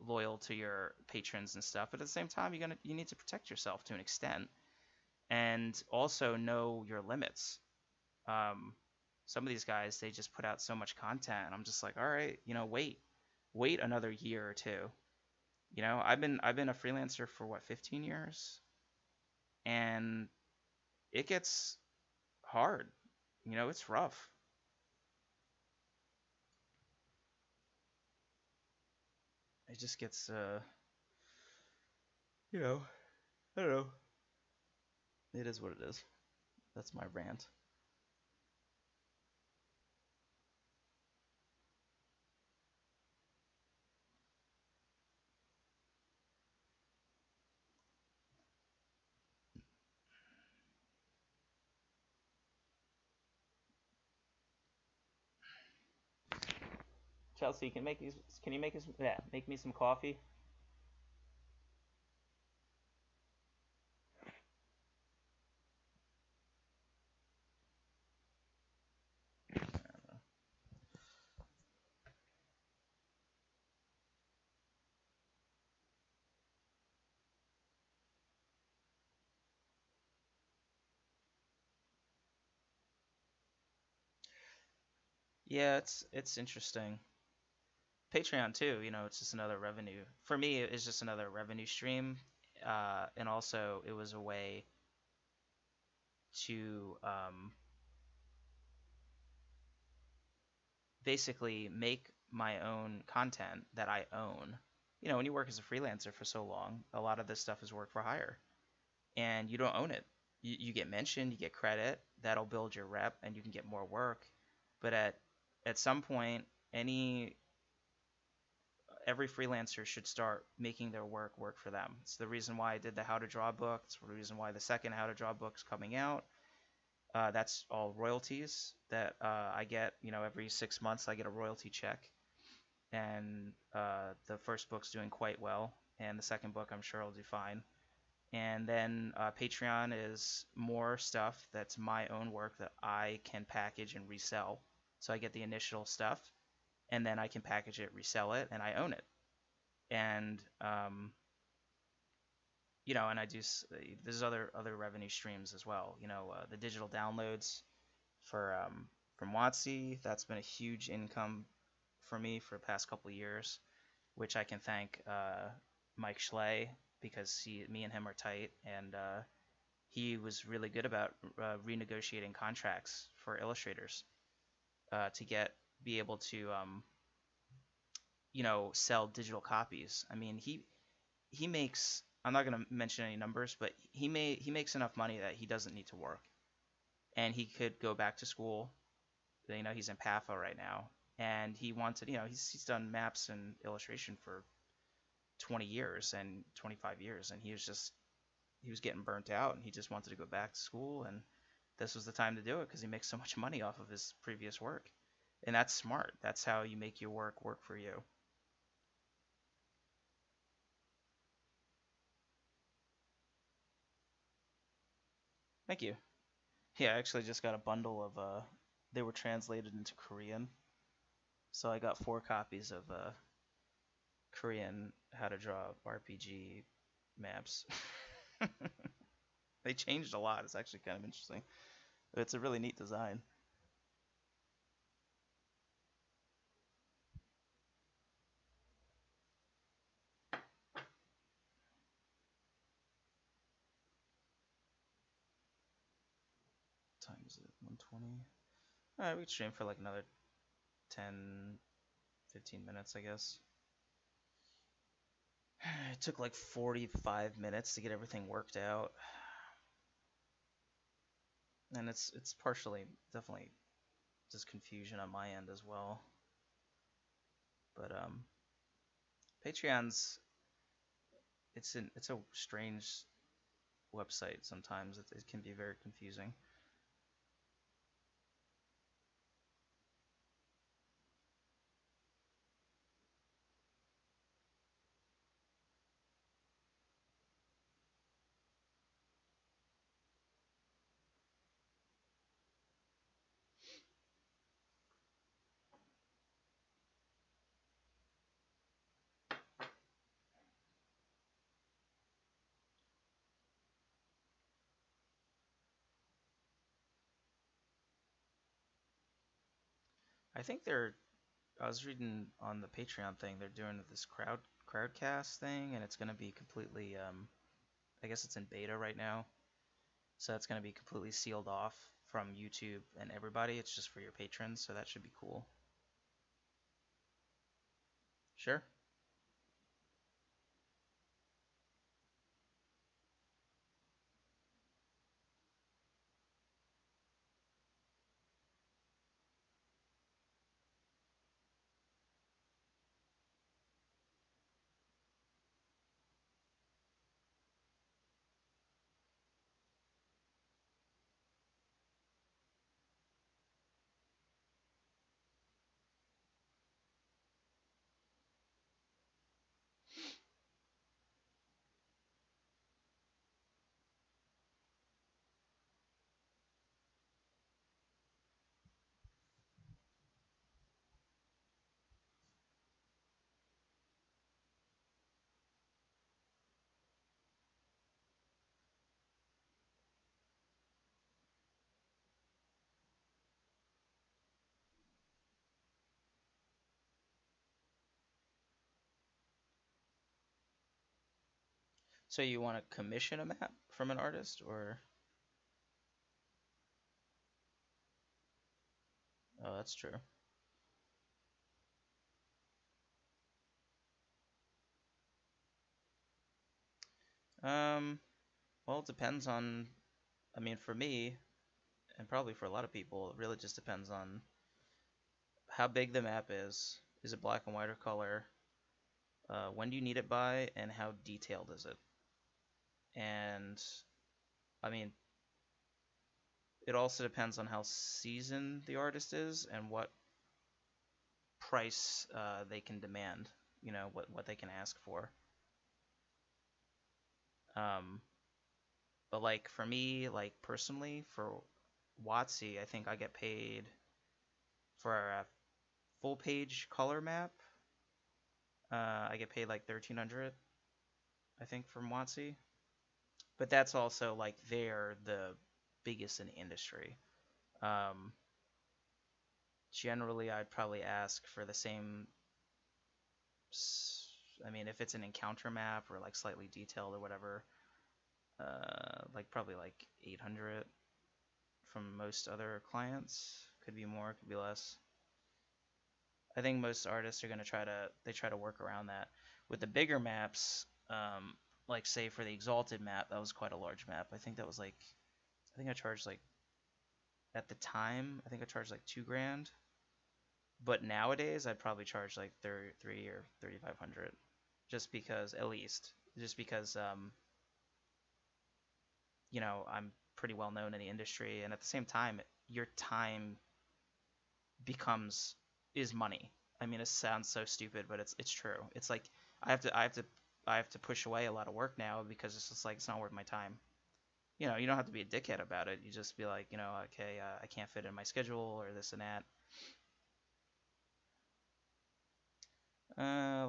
loyal to your patrons and stuff. But at the same time, you need to protect yourself to an extent, and also know your limits. Um, some of these guys, they just put out so much content, and I'm just like, all right, wait another year or two. I've been a freelancer for what, 15 years, and it gets hard. It's rough. It just gets you know, I don't know. It is what it is. That's my rant. Chelsea, can you make us yeah, make me some coffee? Yeah, it's interesting. Patreon too, it's just another revenue. For me, it's just another revenue stream. And also it was a way to basically make my own content that I own. When you work as a freelancer for so long, a lot of this stuff is work for hire, and you don't own it. You get mentioned, you get credit, that'll build your rep, and you can get more work. But at some point, any every freelancer should start making their work work for them. It's the reason why I did the How to Draw book. It's the reason why the second How to Draw book's coming out. That's all royalties that I get. Every 6 months I get a royalty check, and the first book's doing quite well, and the second book I'm sure will do fine. And then Patreon is more stuff that's my own work that I can package and resell. So I get the initial stuff, and then I can package it, resell it, and I own it. And and I do. There's other revenue streams as well. The digital downloads for from WotC. That's been a huge income for me for the past couple of years, which I can thank Mike Schley, because me and him are tight, and he was really good about renegotiating contracts for illustrators to be able to sell digital copies. I mean, he makes, I'm not going to mention any numbers, but he makes enough money that he doesn't need to work, and he could go back to school. He's in PAFA right now, and he wanted, he's done maps and illustration for 20 years and 25 years, and he was getting burnt out, and he just wanted to go back to school, and this was the time to do it because he makes so much money off of his previous work. And that's smart. That's how you make your work work for you. Thank you. Yeah, I actually just got a bundle of they were translated into Korean. So I got 4 copies of Korean how to draw RPG maps. They changed a lot. It's actually kind of interesting. It's a really neat design. What time is it? 1:20. All right, we can stream for like another 10, 15 minutes, I guess. It took like 45 minutes to get everything worked out, and it's partially definitely just confusion on my end as well. But Patreon's it's a strange website sometimes. It can be very confusing. I think I was reading on the Patreon thing, they're doing this crowdcast thing, and it's gonna be completely I guess it's in beta right now, so it's gonna be completely sealed off from YouTube and everybody. It's just for your patrons, so that should be cool. Sure. So you want to commission a map from an artist, or? Oh, that's true. Um, well, it depends on. I mean, for me, and probably for a lot of people, it really just depends on how big the map is. Is it black and white or color? When do you need it by, and how detailed is it? And I mean, it also depends on how seasoned the artist is and what price they can demand. You know, what they can ask for. Um, but like for me, like personally, for WotC, I think I get paid for a full page color map. I get paid like 1,300, I think, from WotC. But that's also like they're the biggest in the industry. Um, Generally, I'd probably ask for the same. I mean, if it's an encounter map or like slightly detailed or whatever, like probably like 800 from most other clients. Could be more, could be less. I think most artists are gonna try to work around that. With the bigger maps, like say for the Exalted map, that was quite a large map. I think I charged like at the time, I think I charged like 2 grand. But nowadays, I'd probably charge like 33 or 3,500, just because at least, just because I'm pretty well known in the industry, and at the same time, your time becomes is money. I mean, it sounds so stupid, but it's true. It's like I have to I have to I have to push away a lot of work now because it's just like it's not worth my time. You don't have to be a dickhead about it. You just be like, okay, I can't fit in my schedule or this and that.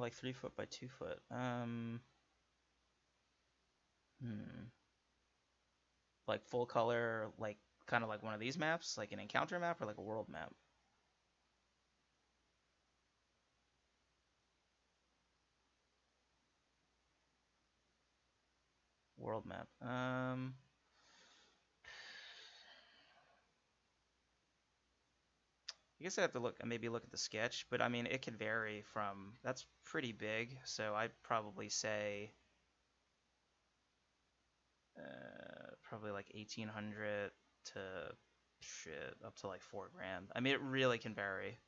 Like 3 foot by 2 foot. Hmm. Like full color, like kind of like one of these maps, like an encounter map or like a world map. World map. I guess I have to maybe look at the sketch, but I mean, it can vary from, that's pretty big, so I'd probably say probably like 1,800 to shit up to like 4 grand. I mean, it really can vary.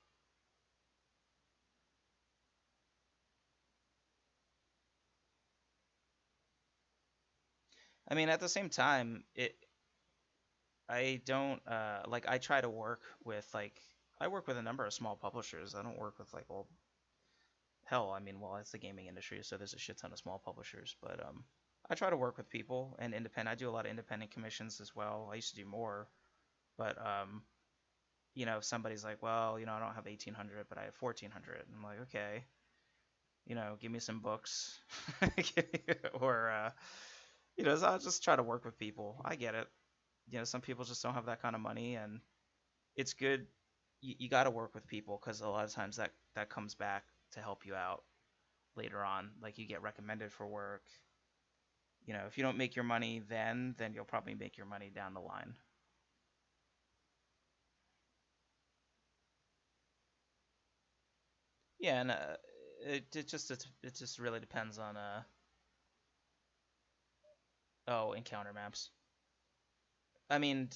I mean, at the same time, I don't like I try to work with like I work with a number of small publishers. I don't work with like well hell, I mean, well, it's the gaming industry, so there's a shit ton of small publishers, but I try to work with people and independent. I do a lot of independent commissions as well. I used to do more, but if somebody's like, well, I don't have 1,800, but I have 1,400, I'm like, okay, give me some books, or so I'll just try to work with people. I get it. Some people just don't have that kind of money, and it's good. You got to work with people because a lot of times that comes back to help you out. later on. Like you get recommended for work. If you don't make your money then you'll probably make your money down the line. Yeah, and it just really depends on encounter maps. I mean,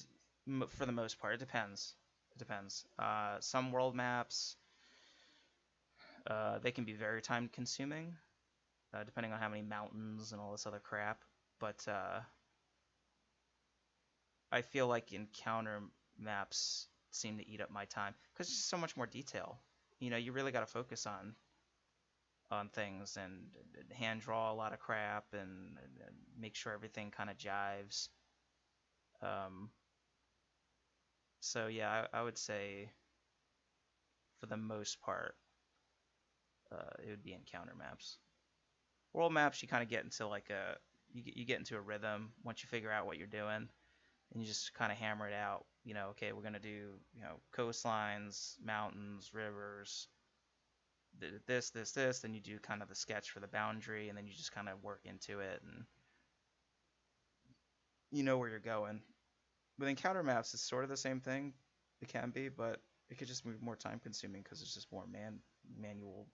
for the most part, it depends. It depends. Some world maps, they can be very time consuming, depending on how many mountains and all this other crap. But I feel like encounter maps seem to eat up my time because there's so much more detail. You really got to focus on things and hand draw a lot of crap and make sure everything kind of jives. Um, so yeah, I would say for the most part, it would be encounter maps. World maps, you kind of get into like you get into a rhythm once you figure out what you're doing, and you just kind of hammer it out. Okay, we're gonna do coastlines, mountains, rivers, this. Then you do kind of the sketch for the boundary, and then you just kind of work into it, and you know where you're going. With encounter maps, it's sort of the same thing. It can be, but it could just be more time consuming because it's just more manual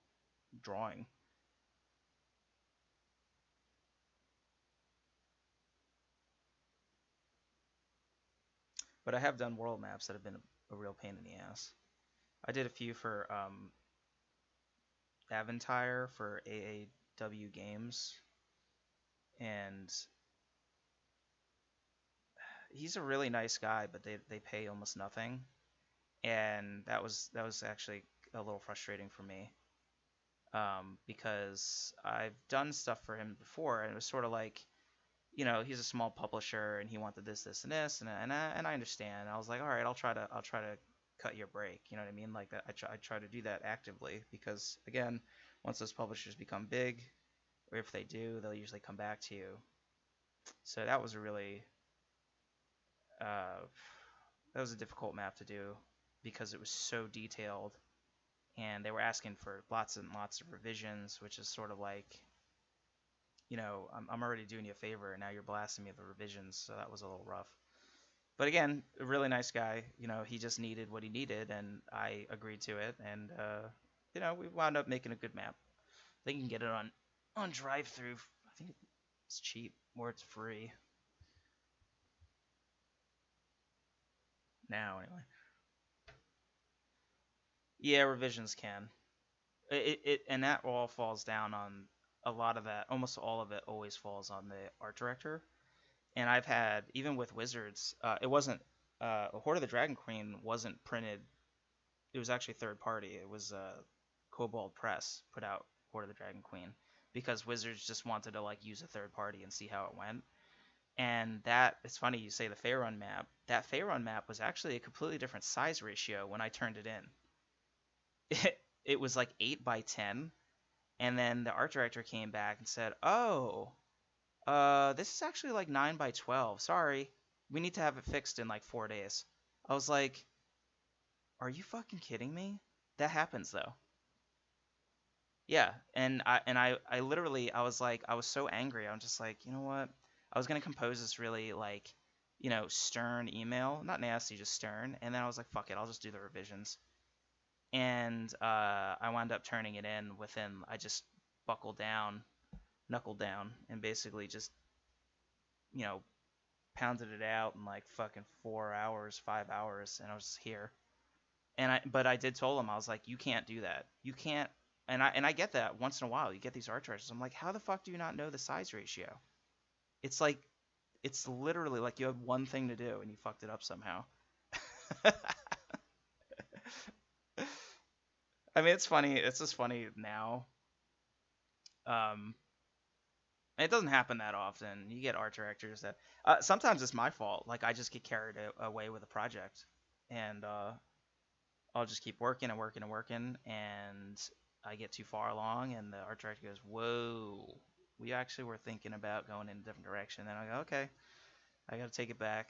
drawing. But I have done world maps that have been a real pain in the ass. I did a few for Aventire for AAW Games, and he's a really nice guy, but they pay almost nothing, and that was actually a little frustrating for me, because I've done stuff for him before, and it was sort of like, he's a small publisher, and he wanted this, and this, and I understand. I was like, all right, I'll try to cut your break. You know what I mean? Like that, I try to do that actively because again, once those publishers become big, or if they do, they'll usually come back to you. So uh, that was a difficult map to do because it was so detailed, and they were asking for lots and lots of revisions, which is sort of like, I'm already doing you a favor, and now you're blasting me with the revisions, so that was a little rough. But again, a really nice guy. He just needed what he needed, and I agreed to it, and we wound up making a good map. I think you can get it on drive through. I think it's cheap or it's free now anyway. Yeah, revisions can. And that all falls down on a lot of that. Almost all of it always falls on the art director. And I've had, even with Wizards, it wasn't Horde of the Dragon Queen wasn't printed. It was actually third party. It was Cobalt Press put out Horde of the Dragon Queen because Wizards just wanted to like use a third party and see how it went. And that, it's funny you say the Faerun map. That Faerun map was actually a completely different size ratio when I turned it in. It was like 8 by 10, and then the art director came back and said, "Oh, this is actually like 9 by 12. Sorry, we need to have it fixed in like 4 days." I was like, "Are you fucking kidding me?" That happens though. Yeah, and I literally, I was like, I was so angry. I'm just like, you know what? I was gonna compose this really like, stern email, not nasty, just stern. And then I was like, fuck it, I'll just do the revisions. And I wound up turning it in within. I just buckled down, knuckled down, and basically just, you know, pounded it out in like fucking 4 hours, 5 hours, and I was here. But I did tell him, I was like, you can't do that. You can't. And I get that once in a while you get these art directors. I'm like, how the fuck do you not know the size ratio? It's like, it's literally like you had one thing to do and you fucked it up somehow. I mean, it's funny. It's just funny now. Um, it doesn't happen that often. You get art directors that sometimes it's my fault. Like I just get carried away with a project, and I'll just keep working and working and working, and I get too far along, and the art director goes, "Whoa, we actually were thinking about going in a different direction." And I go, "Okay, I got to take it back."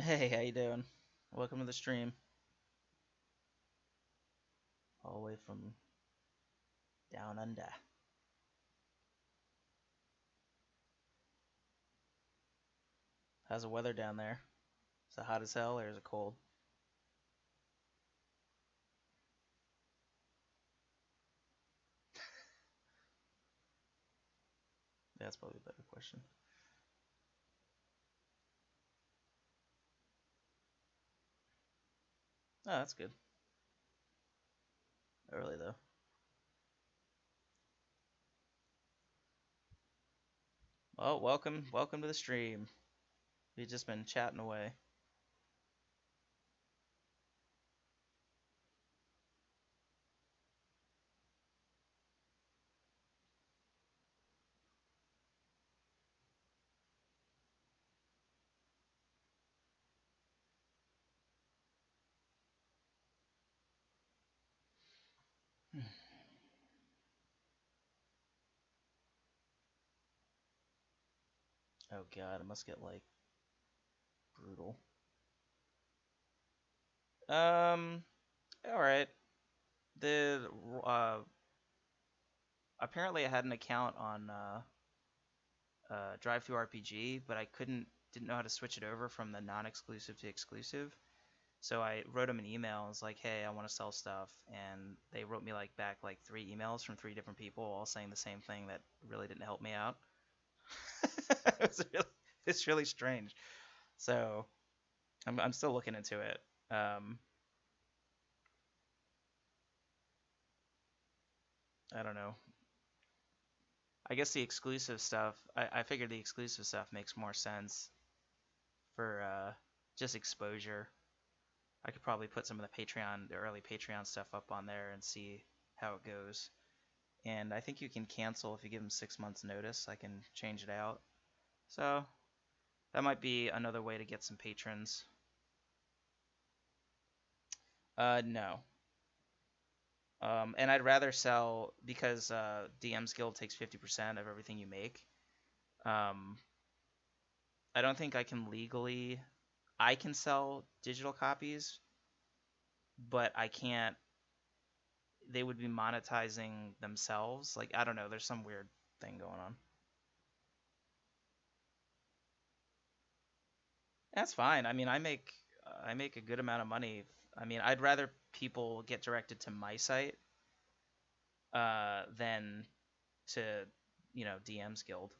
Hey, how you doing? Welcome to the stream. All the way from down under. How's the weather down there? Is it hot as hell or is it cold? Yeah, that's probably a better question. Oh, that's good. Early though. Well, welcome to the stream. We've just been chatting away. Oh god, it must get like brutal. Um, all right. The uh, apparently I had an account on Drive Through RPG, but I didn't know how to switch it over from the non-exclusive to exclusive. So I wrote them an email and was like, "Hey, I want to sell stuff," and they wrote me like back like three emails from three different people, all saying the same thing that really didn't help me out. it's really, it's really strange. So I'm still looking into it. Um, I don't know. I guess the exclusive stuff. I figured the exclusive stuff makes more sense for just exposure. I could probably put some of the early Patreon stuff up on there and see how it goes. And I think you can cancel if you give them 6 months notice. I can change it out. So that might be another way to get some patrons. No. And I'd rather sell because DM's Guild takes 50% of everything you make. Um, I don't think I can legally. I can sell digital copies, but I can't. They would be monetizing themselves. Like I don't know. There's some weird thing going on. That's fine. I mean, I make a good amount of money. I mean, I'd rather people get directed to my site than to DM's Guild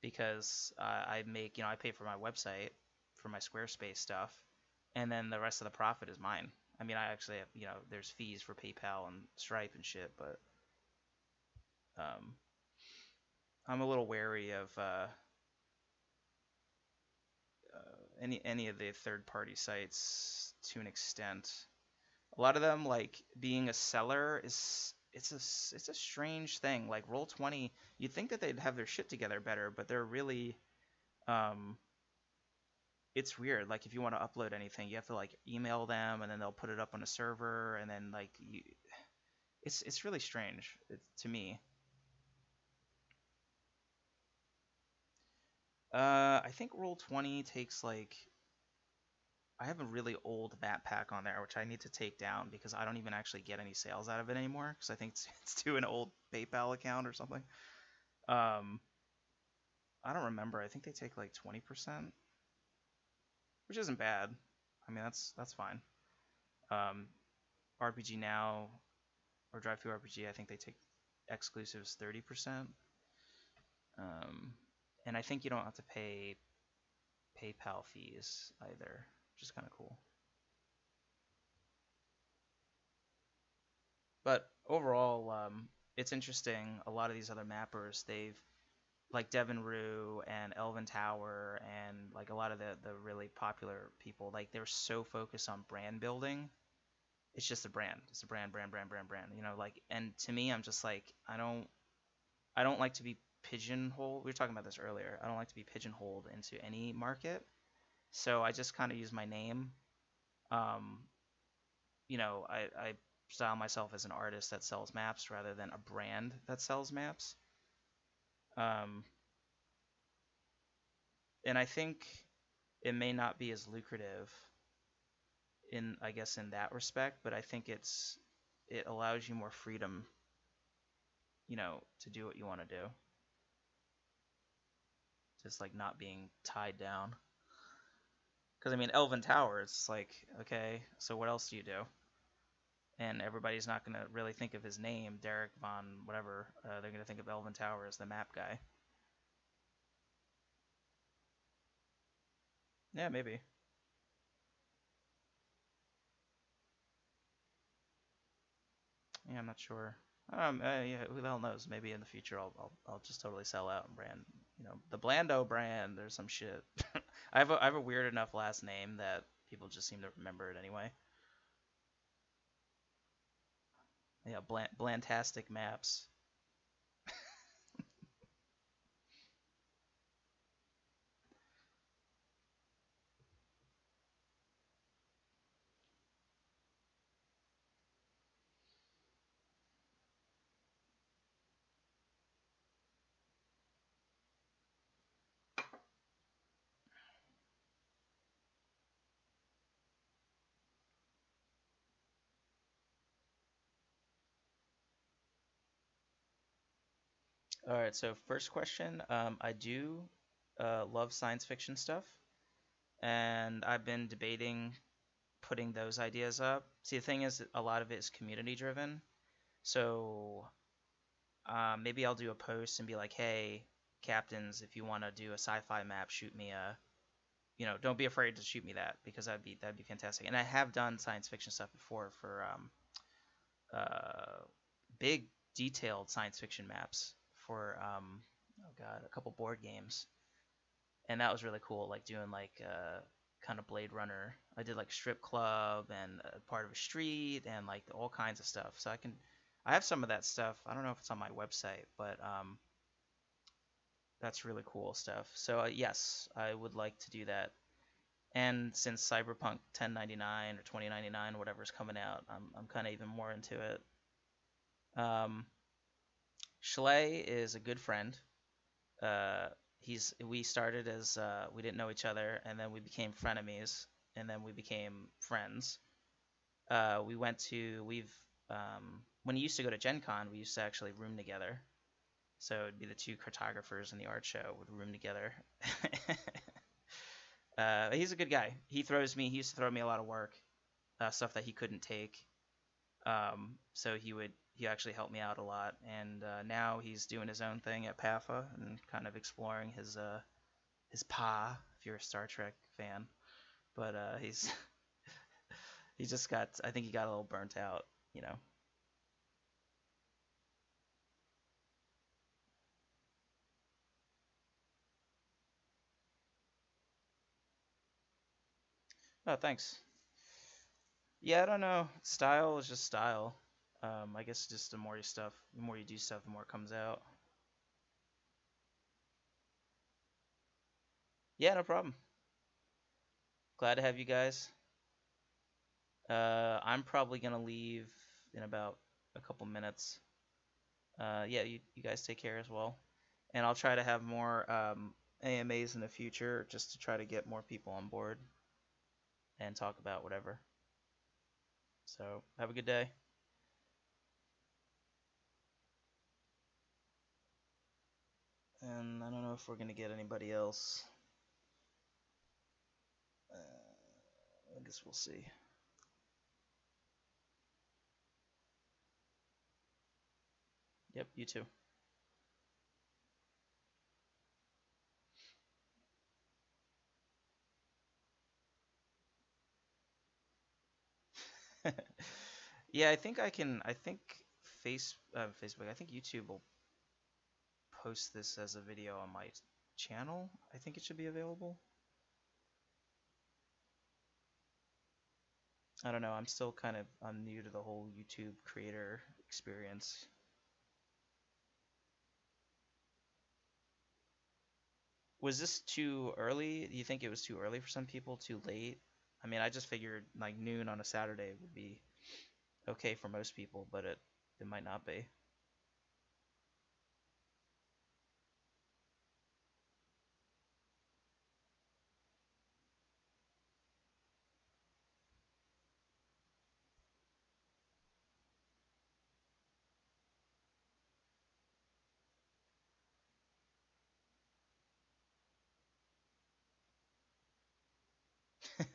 because I make I pay for my website for my Squarespace stuff, and then the rest of the profit is mine. I mean, I actually have there's fees for PayPal and Stripe and shit, but um, I'm a little wary of any of the third party sites to an extent. A lot of them, like being a seller, is it's a strange thing. Like Roll20, you'd think that they'd have their shit together better, but they're really um it's weird. Like if you want to upload anything, you have to like email them, and then they'll put it up on a server, and then it's really strange to me. I think Roll20 takes like I have a really old map pack on there, which I need to take down because I don't even actually get any sales out of it anymore because I think it's to an old PayPal account or something. Um, I don't remember. I think they take like 20%, which isn't bad. I mean, that's fine. Um, RPG Now or Drive Through RPG, I think they take exclusives 30%. Um, and I think you don't have to pay PayPal fees either, which is kind of cool. But overall, it's interesting. A lot of these other mappers, they've like Devin Rue and Elvin Tower and like a lot of the really popular people, like they're so focused on brand building. It's just a brand. It's a brand, brand, brand, brand, brand. Like, and to me, I'm just like, I don't like to be pigeonholed. We were talking about this earlier. I don't like to be pigeonholed into any market. So I just kind of use my name. Um, I style myself as an artist that sells maps rather than a brand that sells maps. Um, and I think it may not be as lucrative in, I guess, in that respect, but I think it allows you more freedom, to do what you want to do. Just like not being tied down. Because I mean, Elven Tower, it's like, okay, so what else do you do? And everybody's not gonna really think of his name, Derek von whatever. They're gonna think of Elven Tower as the map guy. Yeah, maybe. Yeah, I'm not sure. Yeah, who the hell knows? Maybe in the future I'll just totally sell out and brand, the Blando brand or some shit. I have a weird enough last name that people just seem to remember it anyway. Yeah, Blantastic Maps. All right, so first question. I do love science fiction stuff, and I've been debating putting those ideas up. See, the thing is, a lot of it is community driven. So maybe I'll do a post and be like, hey, captains, if you want to do a sci-fi map, shoot me a, don't be afraid to shoot me that because that'd be fantastic. And I have done science fiction stuff before for uh, big detailed science fiction maps for oh god, a couple board games, and that was really cool. Like doing like kind of Blade Runner. I did like strip club and part of a street and like all kinds of stuff. So I have some of that stuff. I don't know if it's on my website, but that's really cool stuff. So yes, I would like to do that. And since Cyberpunk 1099 or 2099, whatever's coming out, I'm kind of even more into it. Um, Schley is a good friend. We started as we didn't know each other, and then we became frenemies, and then we became friends. We've when he used to go to Gen Con, we used to actually room together. So it'd be the two cartographers in the art show would room together. He's a good guy. He used to throw me a lot of work, stuff that he couldn't take. So he actually helped me out a lot, and now he's doing his own thing at PAFA and kind of exploring his pa, if you're a Star Trek fan. But he just got, I think he got a little burnt out, you know. Oh, thanks. Yeah, I don't know. Style is just style. I guess just the more you do stuff, the more it comes out. Yeah, no problem. Glad to have you guys. I'm probably gonna leave in about a couple minutes. Yeah, you guys take care as well. And I'll try to have more AMAs in the future just to try to get more people on board and talk about whatever. So have a good day. And I don't know if we're gonna get anybody else. I guess we'll see. Yep, you too. Yeah, I think I can. I think Facebook. I think YouTube will post this as a video on my channel. I think it should be available. I don't know. I'm new to the whole YouTube creator experience. Was this too early? Do you think it was too early for some people? Too late? I mean, I just figured like noon on a Saturday would be okay for most people, but it might not be.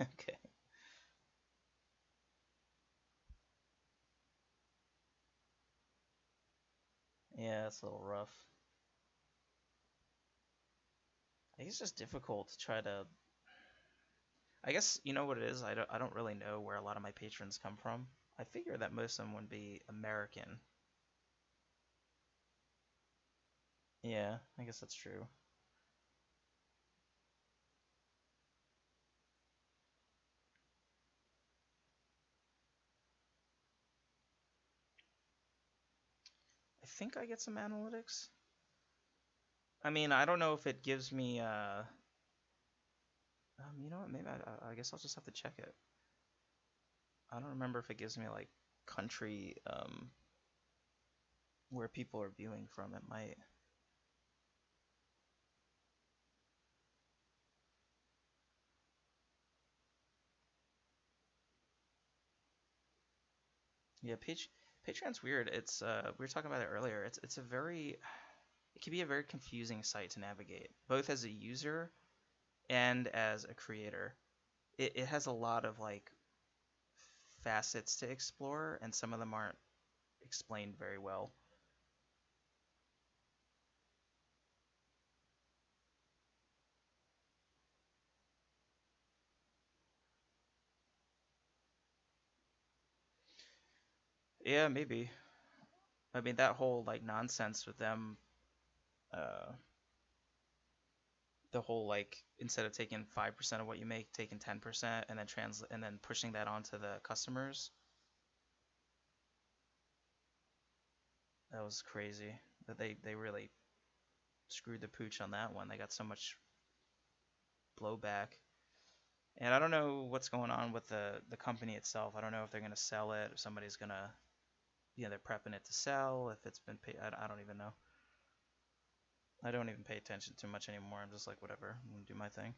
Okay. Yeah, it's a little rough. I think it's just difficult to try to. I guess you know what it is. I don't really know where a lot of my patrons come from. I figure that most of them would be American. Yeah, I guess that's true. I think I get some analytics. I mean, I don't know if it gives me. You know what? Maybe I guess I'll just have to check it. I don't remember if it gives me like country where people are viewing from. It might. Yeah, Patreon's weird. It's we were talking about it earlier. It's a very it can be a very confusing site to navigate, both as a user and as a creator. It has a lot of like facets to explore, and some of them aren't explained very well. Yeah, maybe. I mean, that whole like nonsense with them, uh, the whole like instead of taking 5% of what you make, taking 10% and then translate and then pushing that onto the customers, that was crazy. That they really screwed the pooch on that one. They got so much blowback. And I don't know what's going on with the company itself. I don't know if they're gonna sell it, if somebody's gonna, they're prepping it to sell, if it's been paid. I don't even know. I don't even pay attention too much anymore. I'm just like, whatever, I'm gonna do my thing.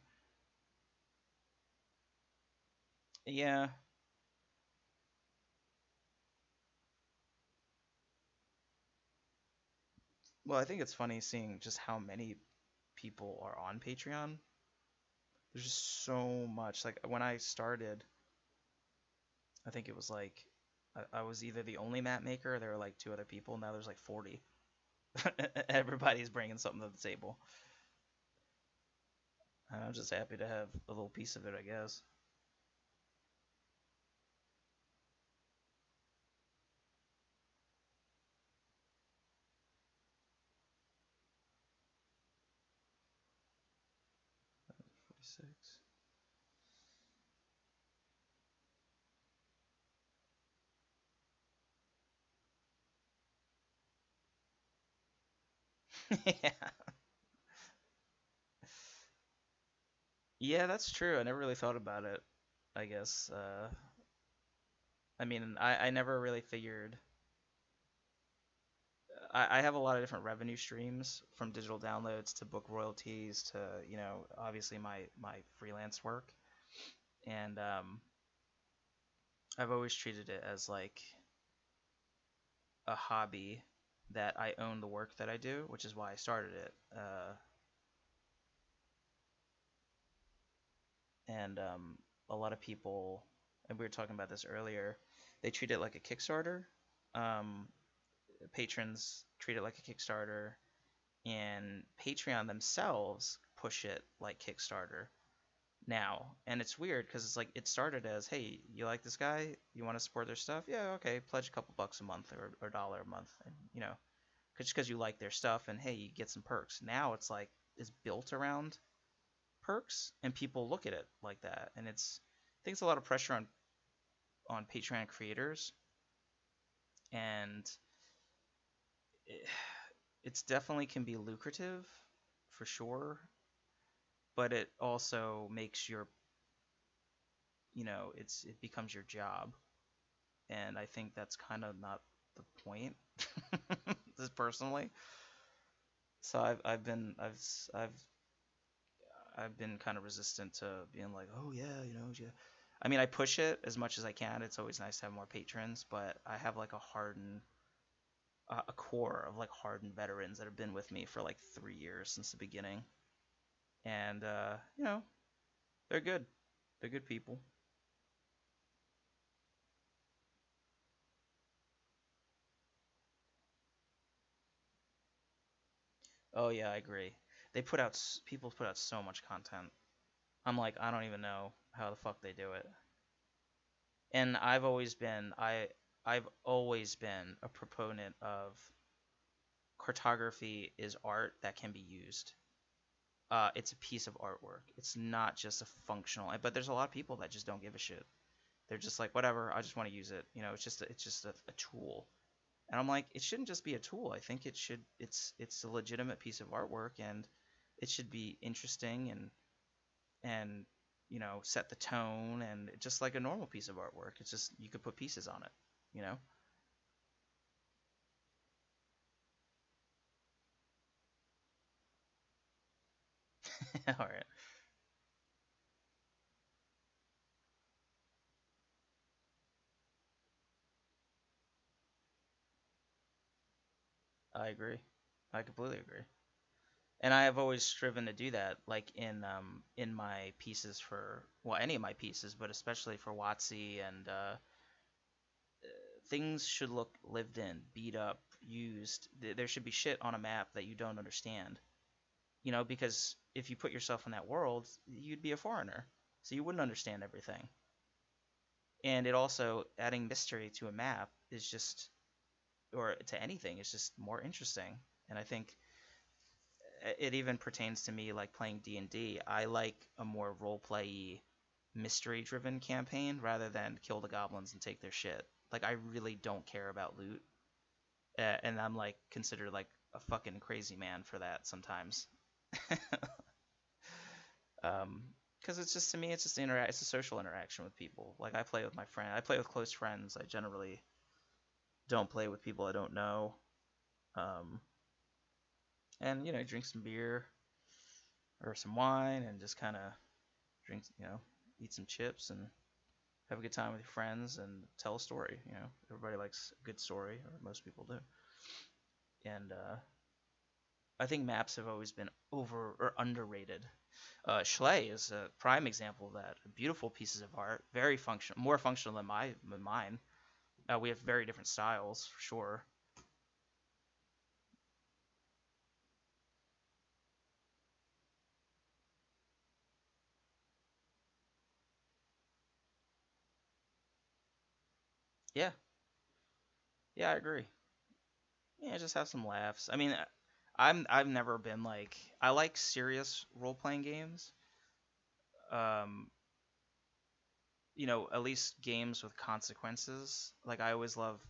Yeah. Well, I think it's funny seeing just how many people are on Patreon. There's just so much. Like when I started, I think it was like I was either the only map maker, or there were like two other people. Now there's like 40. Everybody's bringing something to the table. And I'm just happy to have a little piece of it, I guess. 46. Yeah. Yeah, that's true. I never really thought about it, I guess. I mean, I never really figured. I have a lot of different revenue streams from digital downloads to book royalties to, obviously my freelance work. And I've always treated it as like a hobby that I own the work that I do, which is why I started it. And a lot of people, and we were talking about this earlier, they treat it like a Kickstarter. Um, Patrons treat it like a Kickstarter, and Patreon themselves push it like Kickstarter now. And it's weird because it's like it started as, hey, you like this guy? You want to support their stuff? Yeah, okay, pledge a couple bucks a month or a dollar a month, and just because you like their stuff, and hey, you get some perks. Now it's like it's built around perks, and people look at it like that, and I think it's a lot of pressure on Patreon creators, and it, it's definitely can be lucrative for sure, but it also makes it becomes your job, and I think that's kind of not the point. Just personally, so I've been kind of resistant to being like, oh yeah, yeah. I mean, I push it as much as I can. It's always nice to have more patrons, but I have like a core of like hardened veterans that have been with me for like 3 years since the beginning, and they're good. They're good people. Oh yeah, I agree. People put out so much content. I'm like, I don't even know how the fuck they do it. And I've always been a proponent of cartography is art that can be used. It's a piece of artwork. It's not just a functional. But there's a lot of people that just don't give a shit. They're just like, whatever. I just want to use it. It's just a tool. And I'm like, it shouldn't just be a tool. I think it should. It's a legitimate piece of artwork, and it should be interesting and set the tone, and just like a normal piece of artwork. It's just you could put pieces on it. You know. All right. I agree. I completely agree. And I have always striven to do that, like in my pieces for any of my pieces, but especially for WotC and things should look lived in, beat up, used. There should be shit on a map that you don't understand, because if you put yourself in that world, you'd be a foreigner, so you wouldn't understand everything. And it also adding mystery to a map is just, or to anything, is just more interesting. And I think it even pertains to me like playing D&D. I like a more role play mystery driven campaign rather than kill the goblins and take their shit. Like I really don't care about loot. And I'm like considered like a fucking crazy man for that sometimes. um because it's just, to me, it's just it's a social interaction with people. Like I play with my friend, I play with close friends. I generally don't play with people I don't know. um and drink some beer or some wine and just kind of drink, eat some chips and have a good time with your friends and tell a story. Everybody likes a good story, or most people do. And I think maps have always been over or underrated. Schley is a prime example of that. Beautiful pieces of art, very functional, more functional than mine. We have very different styles for sure. Yeah, yeah, I agree. Yeah, just have some laughs. I mean, I've never been like, I like serious role playing games. Um, at least games with consequences. Like I always love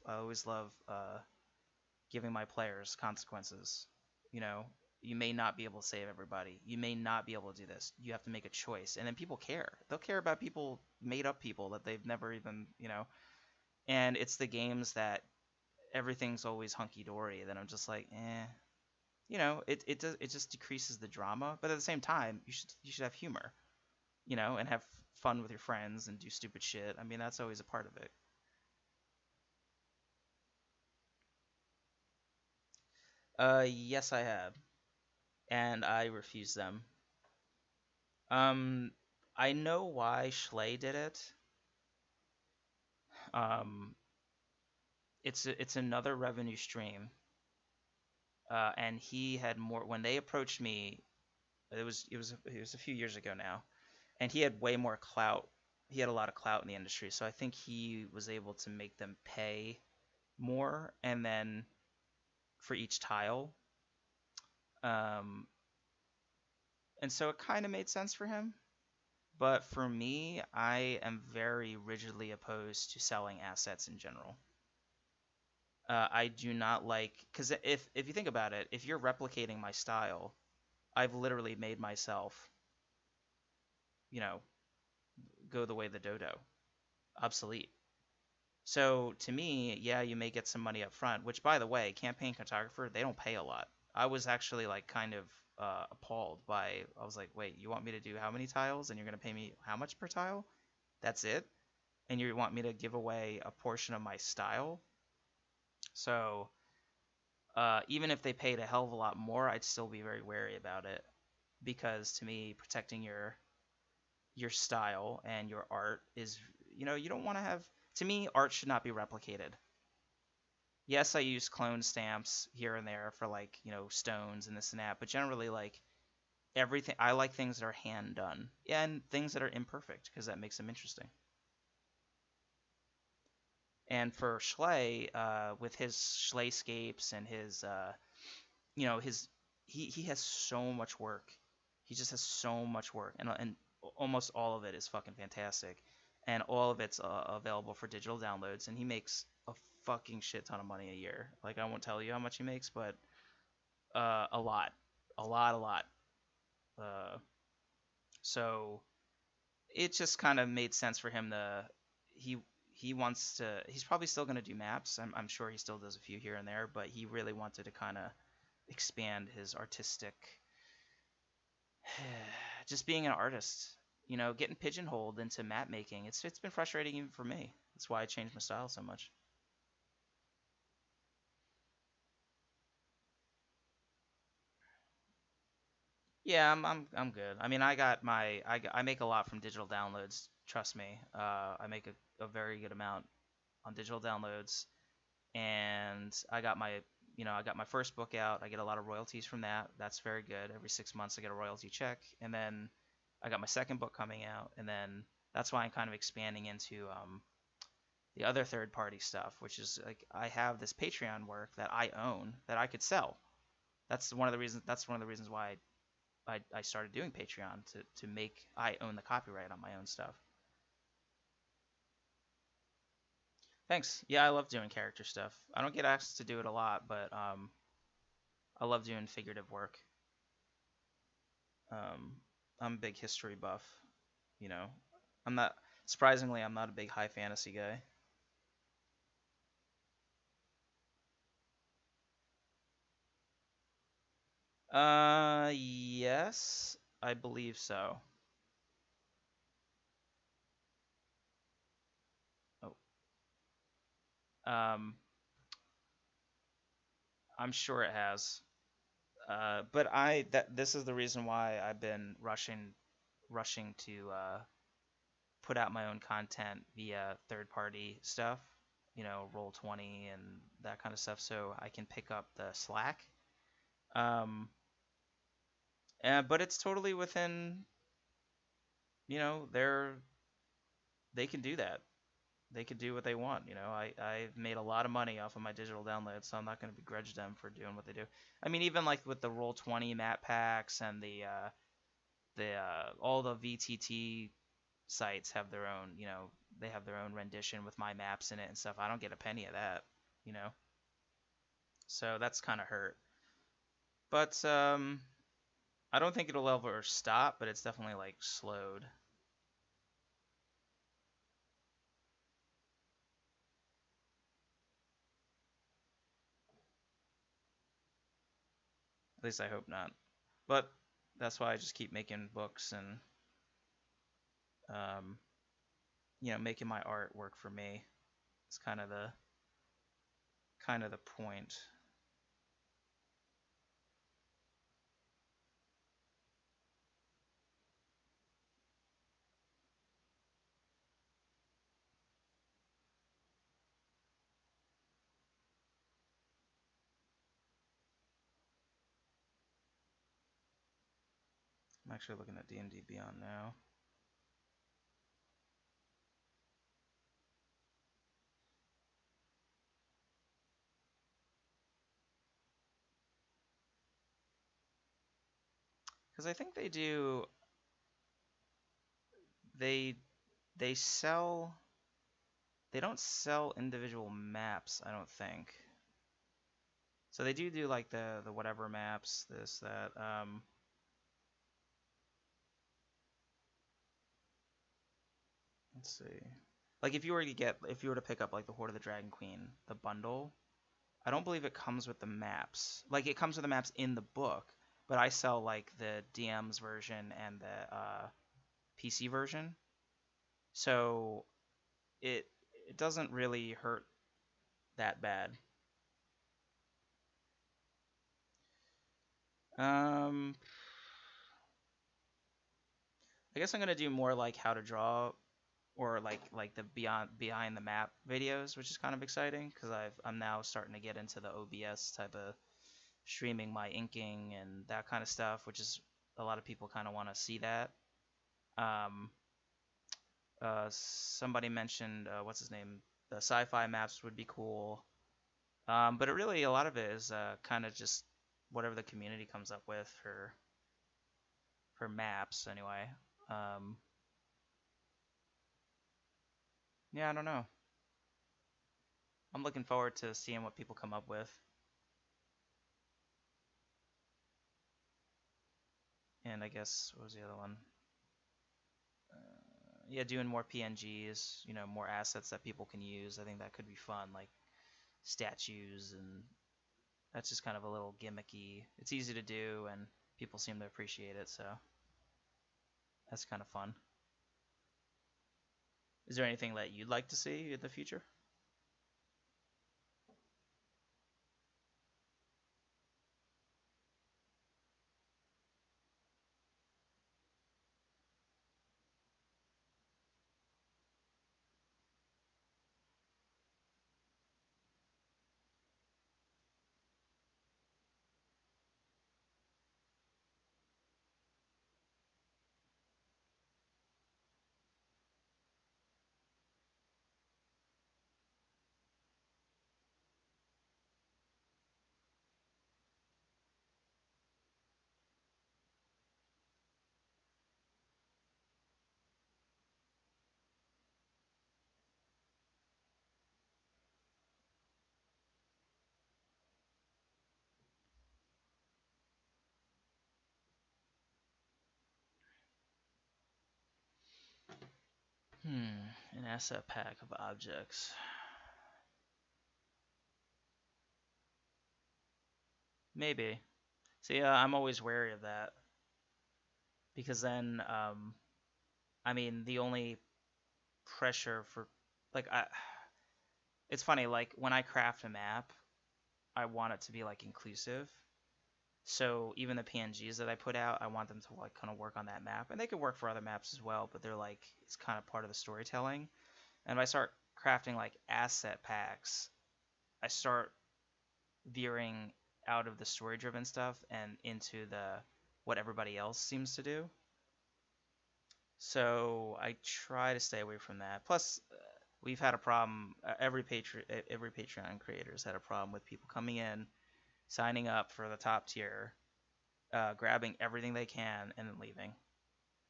giving my players consequences. You know, you may not be able to save everybody. You may not be able to do this. You have to make a choice, and then people care. They'll care about people, made up people that they've never even. And it's the games that everything's always hunky dory. Then I'm just like, eh. It just decreases the drama, but at the same time, you should have humor, and have fun with your friends and do stupid shit. I mean, that's always a part of it. Yes, I have, and I refuse them. Um, I know why Schley did it. Um, it's another revenue stream. And he had more when they approached me. It was a few years ago now, and he had way more clout. He had a lot of clout in the industry, so I think he was able to make them pay more, and then for each tile. Um, and so it kind of made sense for him. But for me, I am very rigidly opposed to selling assets in general. I do not like, because if you think about it, if you're replicating my style, I've literally made myself, you know, go the way of the dodo, obsolete. So to me, yeah, you may get some money up front, which by the way, campaign cartographer, they don't pay a lot. I was actually like kind of appalled by, I was like, wait, you want me to do how many tiles and you're going to pay me how much per tile? That's it? And you want me to give away a portion of my style? So even if they paid a hell of a lot more, I'd still be very wary about it, because to me, protecting your style and your art is, you don't want to have, to me, art should not be replicated. Yes, I use clone stamps here and there for like, stones and this and that, but generally like everything, I like things that are hand done and things that are imperfect because that makes them interesting. And for Schley, with his Schleyscapes and his, his, he has so much work. He just has so much work, and almost all of it is fucking fantastic, and all of it's available for digital downloads. And he makes a fucking shit ton of money a year. Like I won't tell you how much he makes, but a lot, a lot, a lot. Uh, so it just kind of made sense for him to he he wants to, he's probably still going to do maps. I'm sure he still does a few here and there, but he really wanted to kind of expand his artistic just being an artist, getting pigeonholed into map making. It's been frustrating even for me. That's why I changed my style so much. Yeah, I'm good. I mean, I make a lot from digital downloads. Trust me, I make a very good amount on digital downloads, and I got my first book out. I get a lot of royalties from that. That's very good. Every 6 months I get a royalty check, and then I got my second book coming out, and then that's why I'm kind of expanding into the other third party stuff, which is like I have this Patreon work that I own that I could sell. That's one of the reasons why I started doing Patreon to make I own the copyright on my own stuff. Thanks. Yeah, I love doing character stuff. I don't get asked to do it a lot, but I love doing figurative work. Um, I'm a big history buff. You know, I'm not surprisingly I'm not a big high fantasy guy. Yes, I believe so. Oh, um, I'm sure it has. But this is the reason why I've been rushing to put out my own content via third party stuff, Roll 20 and that kind of stuff, so I can pick up the slack. Um, but it's totally within, they can do that. They can do what they want. I've made a lot of money off of my digital downloads, so I'm not going to begrudge them for doing what they do. I mean, even like with the Roll 20 map packs and the all the VTT sites have their own, they have their own rendition with my maps in it and stuff. I don't get a penny of that, you know. So that's kind of hurt. But I don't think it'll ever stop, but it's definitely like slowed. At least I hope not. But that's why I just keep making books and um, making my art work for me. It's kind of the point. I'm actually looking at D&D Beyond now. Because I think they they sell they don't sell individual maps, I don't think. So they do like the whatever maps, this that. Let's see. Like if you were to pick up like the Horde of the Dragon Queen, the bundle, I don't believe it comes with the maps. Like it comes with the maps in the book, but I sell like the DM's version and the PC version. So it it doesn't really hurt that bad. Um I guess I'm gonna do more like how to draw or like the behind the map videos, which is kind of exciting because I'm now starting to get into the OBS type of streaming my inking and that kind of stuff, which is a lot of people kind of want to see that. Um, Somebody mentioned what's his name? The sci-fi maps would be cool. But it really a lot of it is kind of just whatever the community comes up with for maps anyway. Um, yeah, I don't know. I'm looking forward to seeing what people come up with. And I guess what was the other one? Yeah, doing more PNGs, more assets that people can use. I think that could be fun, like statues, and that's just kind of a little gimmicky. It's easy to do, and people seem to appreciate it, so that's kind of fun. Is there anything that you'd like to see in the future? An asset pack of objects. Maybe. See, I'm always wary of that because then, I mean, the only pressure for, like, it's funny, like, when I craft a map, I want it to be, like, inclusive. So even the PNGs that I put out, I want them to, like, kind of work on that map. And they could work for other maps as well, but they're, like, it's kind of part of the storytelling. And if I start crafting, like, asset packs, I start veering out of the story driven stuff and into the what everybody else seems to do. So I try to stay away from that. Plus, we've had a problem. Every Patreon creator's had a problem with people coming in, signing up for the top tier, grabbing everything they can, and then leaving.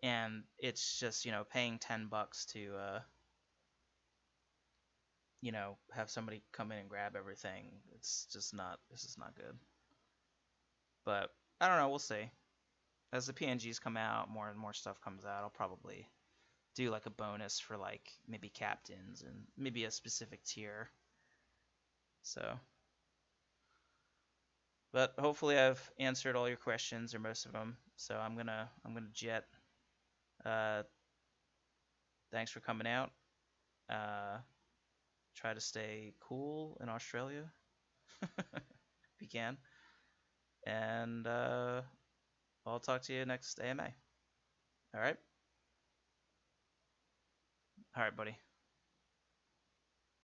And it's just paying $10 to have somebody come in and grab everything. It's just not. This is not good. But I don't know. We'll see. As the PNGs come out, more and more stuff comes out. I'll probably do like a bonus for like maybe captains and maybe a specific tier. So, but hopefully I've answered all your questions or most of them. So I'm gonna jet. Uh, Thanks for coming out. Uh, Try to stay cool in Australia if you can, and I'll talk to you next AMA. All right, all right, buddy.